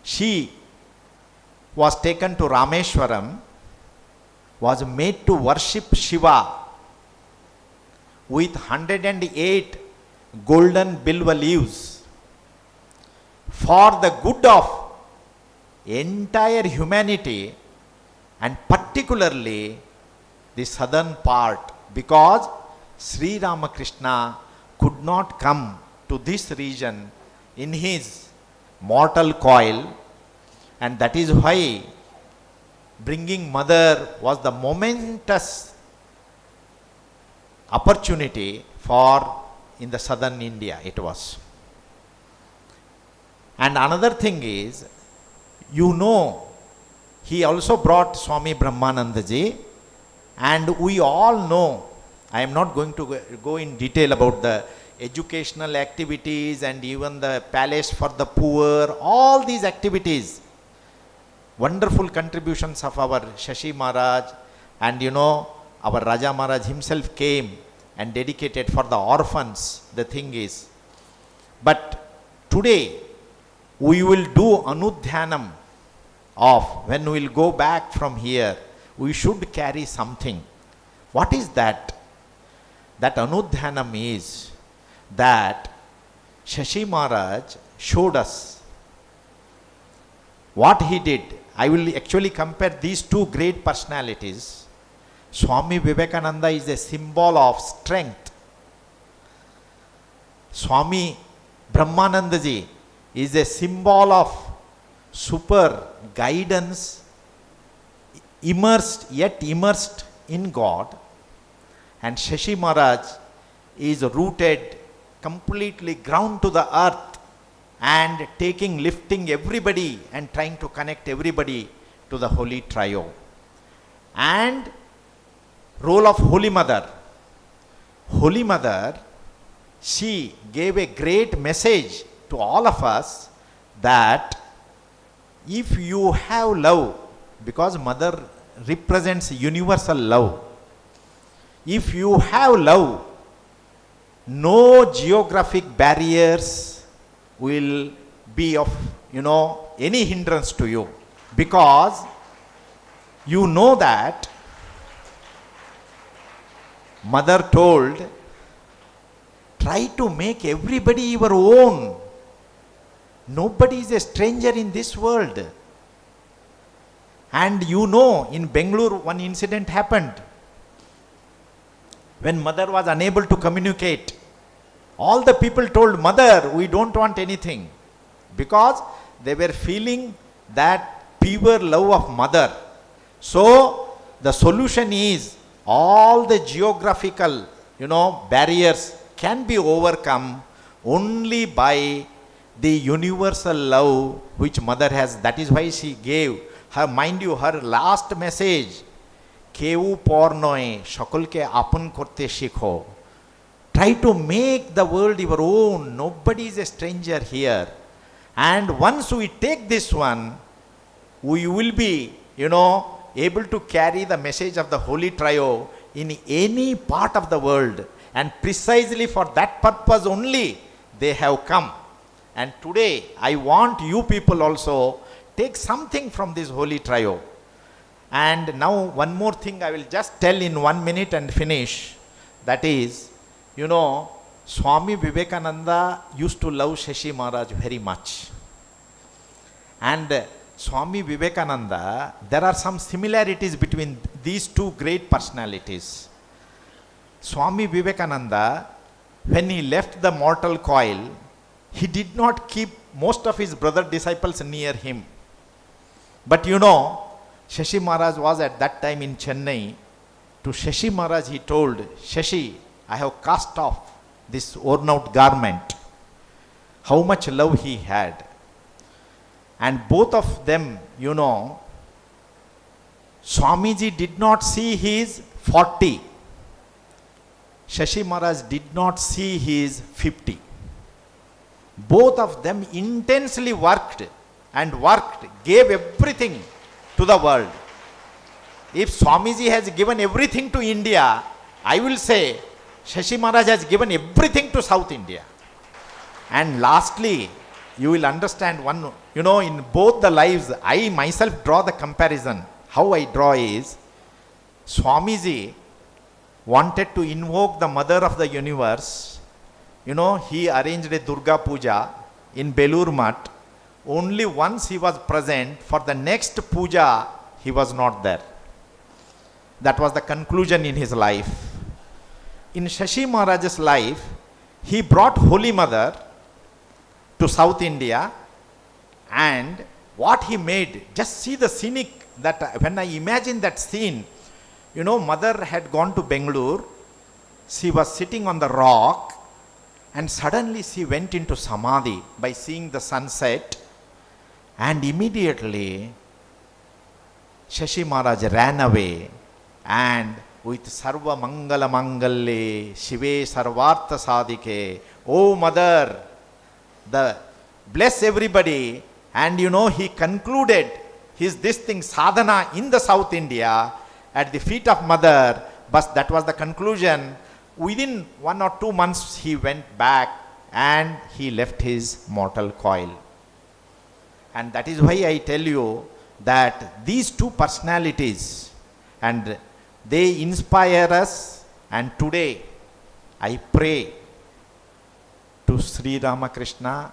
she was taken to Rameshwaram, was made to worship Shiva with 108 golden bilva leaves for the good of entire humanity, and particularly the southern part, because Sri Ramakrishna could not come to this region in his mortal coil, and that is why bringing mother was the momentous opportunity for in the southern India it was. And another thing is, you know, he also brought Swami Brahmanandaji, and we all know, I am not going to go in detail about the educational activities and even the palace for the poor, all these activities, wonderful contributions of our Shashi Maharaj, and you know, our Raja Maharaj himself came and dedicated for the orphans, the thing is. But today, we will do Anudhyanam of, when we will go back from here, we should carry something. What is that? That Anudhyanam is that Shashi Maharaj showed us what he did. I will actually compare these two great personalities. Swami Vivekananda is a symbol of strength. Swami Brahmanandaji is a symbol of super guidance, immersed in God. And Shashi Maharaj is rooted, completely ground to the earth, and lifting everybody and trying to connect everybody to the Holy Trio. And role of Holy Mother. Holy Mother, she gave a great message to all of us that if you have love, because mother represents universal love, if you have love, no geographic barriers will be of, any hindrance to you, because you know that mother told, try to make everybody your own. Nobody is a stranger in this world. And in Bengaluru one incident happened. When mother was unable to communicate, all the people told mother, we don't want anything, because they were feeling that pure love of mother. So the solution is all the geographical, barriers can be overcome only by the universal love which mother has. That is why she gave her, mind you, her last message, Kevu pornoe shakulke apun korte shikho. Try to make the world your own. Nobody is a stranger here. And once we take this one, we will be, able to carry the message of the Holy Trio in any part of the world. And precisely for that purpose only they have come. And today I want you people also take something from this Holy Trio. And now one more thing I will just tell in 1 minute and finish. That is, Swami Vivekananda used to love Shashi Maharaj very much. And Swami Vivekananda, there are some similarities between these two great personalities. Swami Vivekananda, when he left the mortal coil, he did not keep most of his brother disciples near him. But Shashi Maharaj was at that time in Chennai. To Shashi Maharaj he told, Shashi, I have cast off this worn out garment. How much love he had. And both of them, Swamiji did not see his 40. Shashi Maharaj did not see his 50. Both of them intensely worked, gave everything to the world. If Swamiji has given everything to India, I will say Shashi Maharaj has given everything to South India. And lastly, you will understand one, in both the lives, I myself draw the comparison. How I draw is, Swamiji wanted to invoke the mother of the universe. He arranged a Durga Puja in Belur Math. Only once he was present. For the next puja, he was not there. That was the conclusion in his life. In Shashi Maharaj's life, he brought Holy Mother to South India, and what he made, just see the scenic, that when I imagine that scene, mother had gone to Bengaluru, she was sitting on the rock, and suddenly she went into Samadhi by seeing the sunset, and immediately Shashi Maharaj ran away, and with Sarva Mangala Mangalle Shive Sarvartha Sadhike, oh mother, bless everybody. And he concluded his sadhana in the South India at the feet of mother, but that was the conclusion. Within 1 or 2 months he went back and he left his mortal coil. And that is why I tell you that these two personalities, and they inspire us. And today I pray to Sri Ramakrishna,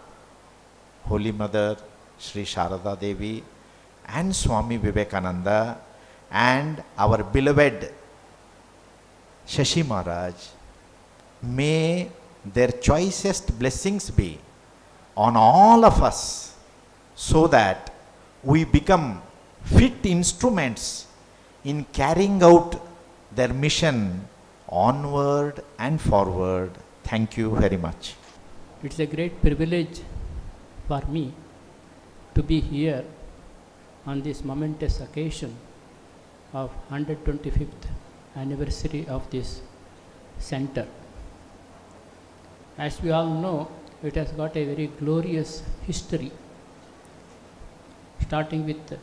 Holy Mother, Sri Sarada Devi, and Swami Vivekananda, and our beloved Shashi Maharaj, may their choicest blessings be on all of us, so that we become fit instruments in carrying out their mission onward and forward. Thank you very much. It's a great privilege for me to be here on this momentous occasion of 125th anniversary of this center. As we all know, it has got a very glorious history, starting with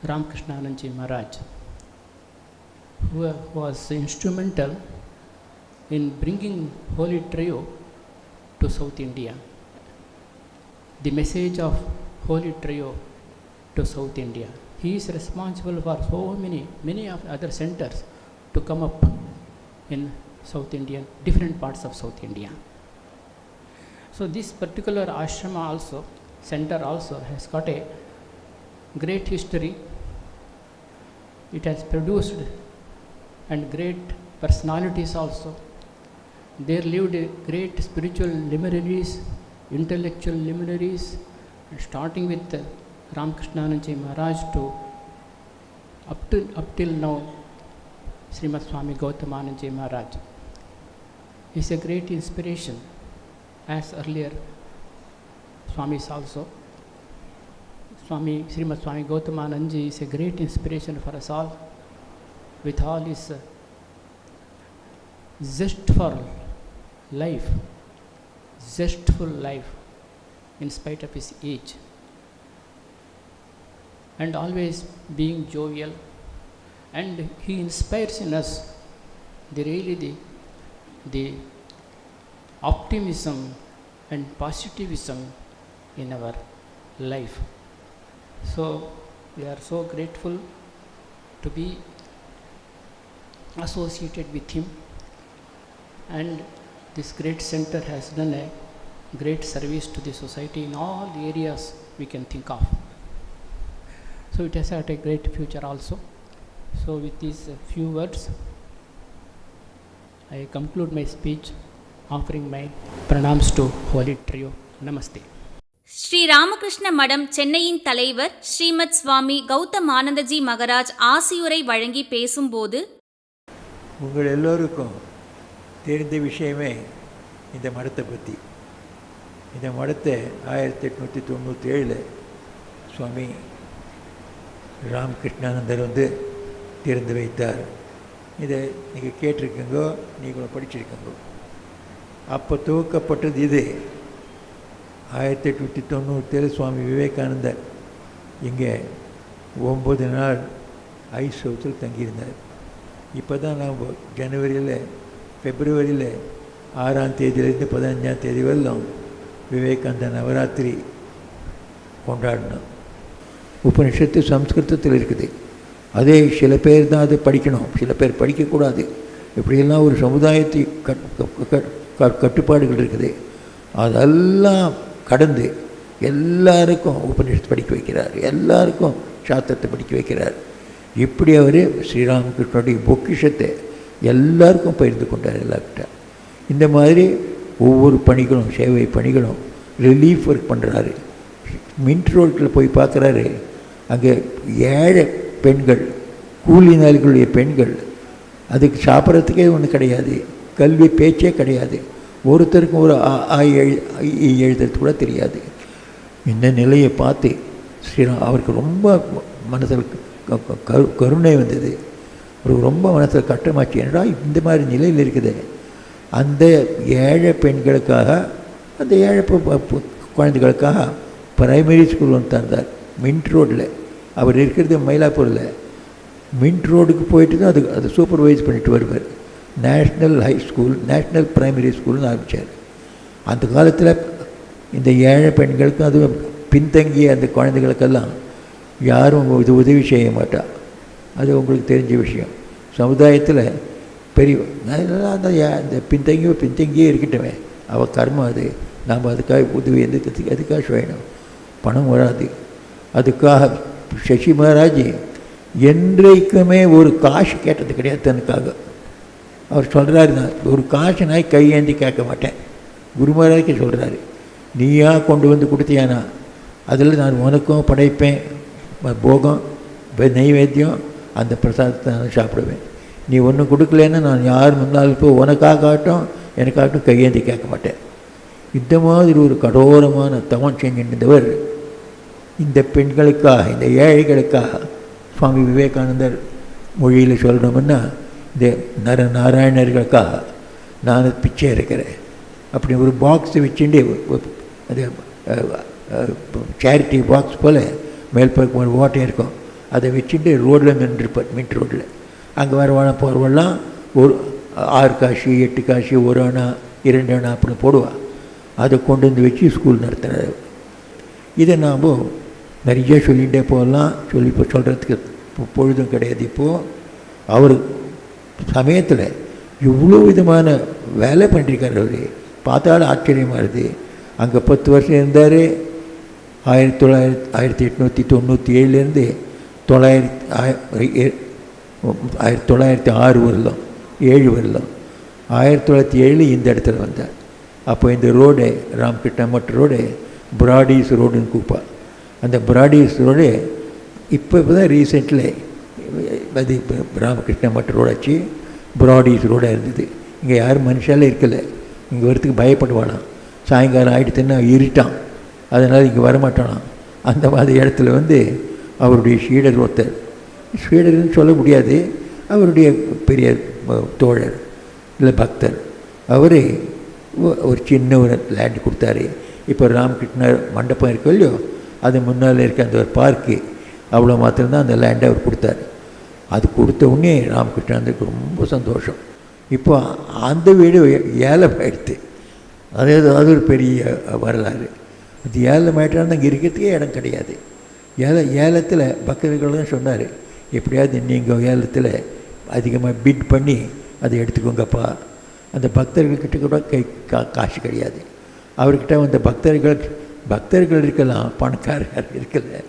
Ramakrishna Maharaj, who was instrumental in bringing Holy Trio to South India. The message of Holy Trio to South India. He is responsible for so many of other centers to come up in South India, different parts of South India. So this particular ashrama also, center also, has got a great history. It has produced and great personalities also. There lived great spiritual luminaries, intellectual luminaries, starting with Ramakrishna Maharaj to up till now, Srimad Swami Gautamananda Maharaj is a great inspiration, as earlier Swamis also. Srimad Swami Gautamananda is a great inspiration for us all, with all his zest for life, zestful life in spite of his age, and always being jovial, and he inspires in us the optimism and positivism in our life. So we are so grateful to be associated with him, and this great center has done a great service to the society in all the areas we can think of. So it has had a great future also. So with these few words, I conclude my speech, offering my pranams to Holy Trio. Namaste. Sri Ramakrishna மடம் சென்னையின் தலைவர் ஸ்ரீமத் சுவாமி கௌதமானந்தஜி மகராஜ் ஆசியுரை வழங்கி பேசும்போது, உங்கள் எல்லோருக்கும் தெரிந்த விஷயமே இந்த மடத்தை பற்றி. இந்த மடத்தை 1897 சுவாமி ராமகிருஷ்ணானந்தர் திறந்து வைத்தார். இதை நீங்கள் கேட்டிருக்கீங்கோ, நீங்களும் படிச்சிருக்கீங்கோ. அப்போ துவக்கப்பட்டது இது. 1897 சுவாமி விவேகானந்தர் இங்கே 9 நாள் ஐஸ் ஹவுஸில் தங்கியிருந்தார். இப்போ தான் நாம் பிப்ரவரியில் 6ஆம் தேதியிலேருந்து 15ஆம் தேதி வரலாம் விவேகானந்த நவராத்திரி கொண்டாடினோம். உபனிஷத்து சம்ஸ்கிருதத்தில் இருக்குது. அதே சில பேர் தான் அதை படிக்கணும், சில பேர் படிக்கக்கூடாது. இப்படியெல்லாம் ஒரு சமுதாயத்தை கட்டுப்பாடுகள் இருக்குது. அதெல்லாம் கடந்து எல்லாருக்கும் உபனிஷத்து படிக்க வைக்கிறார், எல்லாருக்கும் சாஸ்திரத்தை படிக்க வைக்கிறார். இப்படி அவர் ஸ்ரீராமகிருஷ்ணனுடைய பொக்கிஷத்தை எல்லாருக்கும் பகிர்ந்து கொண்டார் எல்லார்கிட்ட. இந்த மாதிரி ஒவ்வொரு பணிகளும், சேவை பணிகளும், ரிலீஃப் ஒர்க் பண்ணுறாரு. மின்ட் ரோட்டில் போய் பார்க்குறாரு, அங்கே ஏழை பெண்கள், கூலி நாளிகளுடைய பெண்கள், அதுக்கு சாப்பிட்றதுக்கே ஒன்றும் கிடையாது, கல்வி பேச்சே கிடையாது, ஒருத்தருக்கும் ஒரு எழுதுறது கூட தெரியாது. இந்த நிலையை பார்த்து அவருக்கு ரொம்ப மனசில் கருணை வந்தது. அவருக்கு ரொம்ப மனசில் கட்டமாச்சு. என்னடா இந்த மாதிரி நிலையில் இருக்குது. அந்த ஏழை பெண்களுக்காக, அந்த ஏழை குழந்தைகளுக்காக பிரைமரி ஸ்கூல் ஒன்று தந்தார் மின்ட் ரோட்டில். அவர் இருக்கிறது மயிலாப்பூரில். மின்ட் ரோடுக்கு போயிட்டு தான் அது சூப்பர்வைஸ் பண்ணிட்டு வருவார். National high school, national primary ஸ்கூல்னு ஆரம்பித்தார். அந்த காலத்தில் இந்த ஏழை பெண்களுக்கும், அது பின்தங்கிய அந்த குழந்தைகளுக்கெல்லாம் யாரும் இது உதவி செய்ய மாட்டா. அது உங்களுக்கு தெரிஞ்ச விஷயம். சமுதாயத்தில் பெரிய அந்த பின்தங்கியே இருக்கட்டுமே, அவள் கர்மம் அது. நாம் அதுக்காக உதவி எதுக்காக வேணும், பணம் வராது. அதுக்காக சசி மகாராஜ் என்றைக்குமே ஒரு காசு கேட்டது கிடையாது தனக்காக. அவர் சொல்கிறாரு, நான் ஒரு காசு நான் கையேந்தி கேட்க மாட்டேன். குரு மகாராஜ்க்கு சொல்கிறாரு, நீயா கொண்டு வந்து கொடுத்தியானா அதில் நான் உனக்கும் படைப்பேன், போகம் நைவேத்தியம், அந்த பிரசாதத்தை நான் சாப்பிடுவேன். நீ ஒன்றும் கொடுக்கலன்னா நான் யார் முன்னாலும் இப்போ உனக்காகட்டும் எனக்காகட்டும் கையேந்தி கேட்க மாட்டேன். இந்த மாதிரி ஒரு கடோரமான தவம் செஞ்சிருந்தவர் இந்த பெண்களுக்காக, இந்த ஏழைகளுக்காக, சுவாமி விவேகானந்தர் மொழியில் சொல்லணும்னா இந்த நரநாராயணர்களுக்காக நான் பிச்சை இருக்கிறேன். அப்படி ஒரு பாக்ஸை வச்சுட்டு அது சேரிட்டி பாக்ஸ் போல் மேல்பக்கம் ஒரு ஓட்டை இருக்கும், அதை வச்சுட்டு ரோட்டில் நின்றுருப்பார், மின்ட் ரோட்டில். அங்கே வரவான போகிறவெல்லாம் ஒரு 6 காசு 8 காசு 1 அணா 2 அணா அப்படின்னு போடுவாள். அதை கொண்டு வந்து வச்சு ஸ்கூல் நடத்துகிறார். இதை நாம் நிறைய சொல்லிகிட்டே போகலாம், இப்போ சொல்கிறதுக்கு பொழுதும் கிடையாது. இப்போது அவர் சமயத்தில் இவ்வளோ விதமான வேலை பண்ணியிருக்கார். அவர் பார்த்தாலும் ஆச்சரியமாக இருக்குது. அங்கே 10 வருஷம் இருந்தார். 1897 1906 வரலாம், 7 வரலாம். 1907 இந்த இடத்துல வந்தார். அப்போ இந்த ரோடு ராமகிருஷ்ண மட் ரோடு பிராடிஸ் ரோடுன்னு கூப்பா. அந்த பிராடிஸ் ரோடு இப்போ தான் ரீசெண்டில் அது ராமகிருஷ்ண மட் ரோடாச்சு, பிராடிஸ் ரோடாக இருந்தது. இங்கே யாரும் மனுஷாலே இருக்கலை. இங்கே வரத்துக்கு பயப்படுவானாம். சாயங்காலம் ஆகிடுத்துன்னா இருட்டான், அதனால் இங்கே வரமாட்டானாம். அந்த மாதிரி இடத்துல அவருடைய ஷீடர் ஒருத்தர், ஷீடர்னு சொல்ல முடியாது, அவருடைய பெரிய தோழர் இல்லை பக்தர், அவர் ஒரு சின்ன ஒரு லேண்டு கொடுத்தாரு. இப்போ ராமகிருஷ்ணர் மண்டபம் இருக்கு இல்லையோ, அது முன்னால் இருக்க அந்த ஒரு பார்க்கு, அவ்வளோ மாத்திரம்தான் அந்த லேண்டை அவர் கொடுத்தாரு. அது கொடுத்த உடனே ராமகிருஷ்ணனுக்கு ரொம்ப சந்தோஷம். இப்போ அந்த வீடு ஏலம் ஆகிடுது. அது ஒரு பெரிய வரலாறு. அது ஏலம் ஆகிட்டான்னு அங்கே இருக்கிறதுக்கே இடம் கிடையாது. ஏலத்தில் பக்தர்கள் தான் சொன்னார், எப்படியாவது நீங்கள் ஏலத்தில் அதிகமாக பிட் பண்ணி அதை எடுத்துக்கோங்கப்பா. அந்த பக்தர்கள்கிட்ட கூட காசு கிடையாது. அவர்கிட்ட வந்த பக்தர்கள் இருக்கலாம், பணக்காரர் இருக்கல.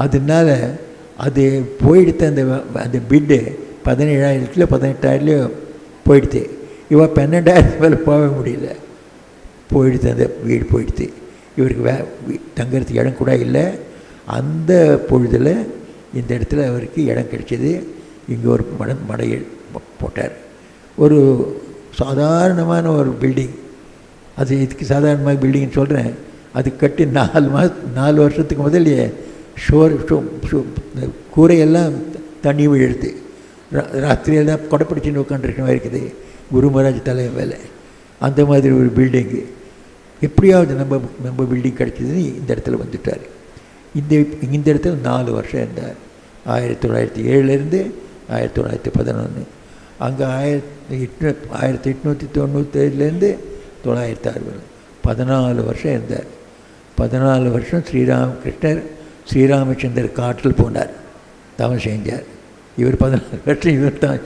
அதனால அது போயிடுத்து. அந்த பிட்டு 17,000 18,000 போயிடுது. இவன் 12,000 மேலே போக முடியல, போயிடுது. அந்த வீடு போயிடுது. இவருக்கு தங்கிறதுக்கு இடம் கூட இல்லை. அந்த பொழுதில் இந்த இடத்துல அவருக்கு இடம் கிடைச்சது. இங்கே ஒரு மடையை போட்டார். ஒரு சாதாரணமான ஒரு பில்டிங். அது இதுக்கு சாதாரணமாக பில்டிங்னு சொல்கிறேன். அது கட்டி 4 வருஷத்துக்கு முதல்ல கூரையெல்லாம் தண்ணி விழுது. ராத்திரியெல்லாம் கொடைப்பிடிச்சின்னு உட்காந்துருக்க மாதிரி இருக்குது. குரு மகாராஜ் தலை வேலை. அந்த மாதிரி ஒரு பில்டிங்கு எப்படியாவது நம்ம பில்டிங் கிடச்சிதுன்னு இந்த இடத்துல வந்துட்டார். இந்த இடத்துல 4 வருஷம் இருந்தார். 1907 1911. அங்கே 1897 1906 14 வருஷம் இருந்தார். 14 வருஷம் ஸ்ரீராமகிருஷ்ணர் ஸ்ரீராமச்சந்தர் காட்டில் போனார், தவம் செஞ்சார். இவர் 14 வருஷம் இவர் தான்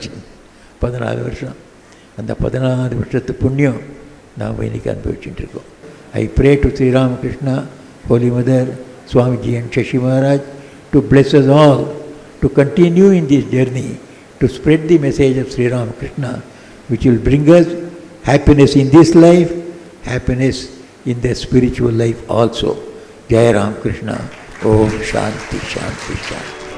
14 வருஷம். அந்த 14 வருஷத்து புண்ணியம் நாம் இன்றைக்கி அனுபவிச்சுட்டு இருக்கோம். I pray to Sri Ramakrishna, Holy Mother, Swamiji and Shashi Maharaj to bless us all to continue in this journey to spread the message of Sri Ramakrishna, which will bring us happiness in this life, happiness in the spiritual life also. Jai Ramakrishna. Om Shanti Shanti Shanti.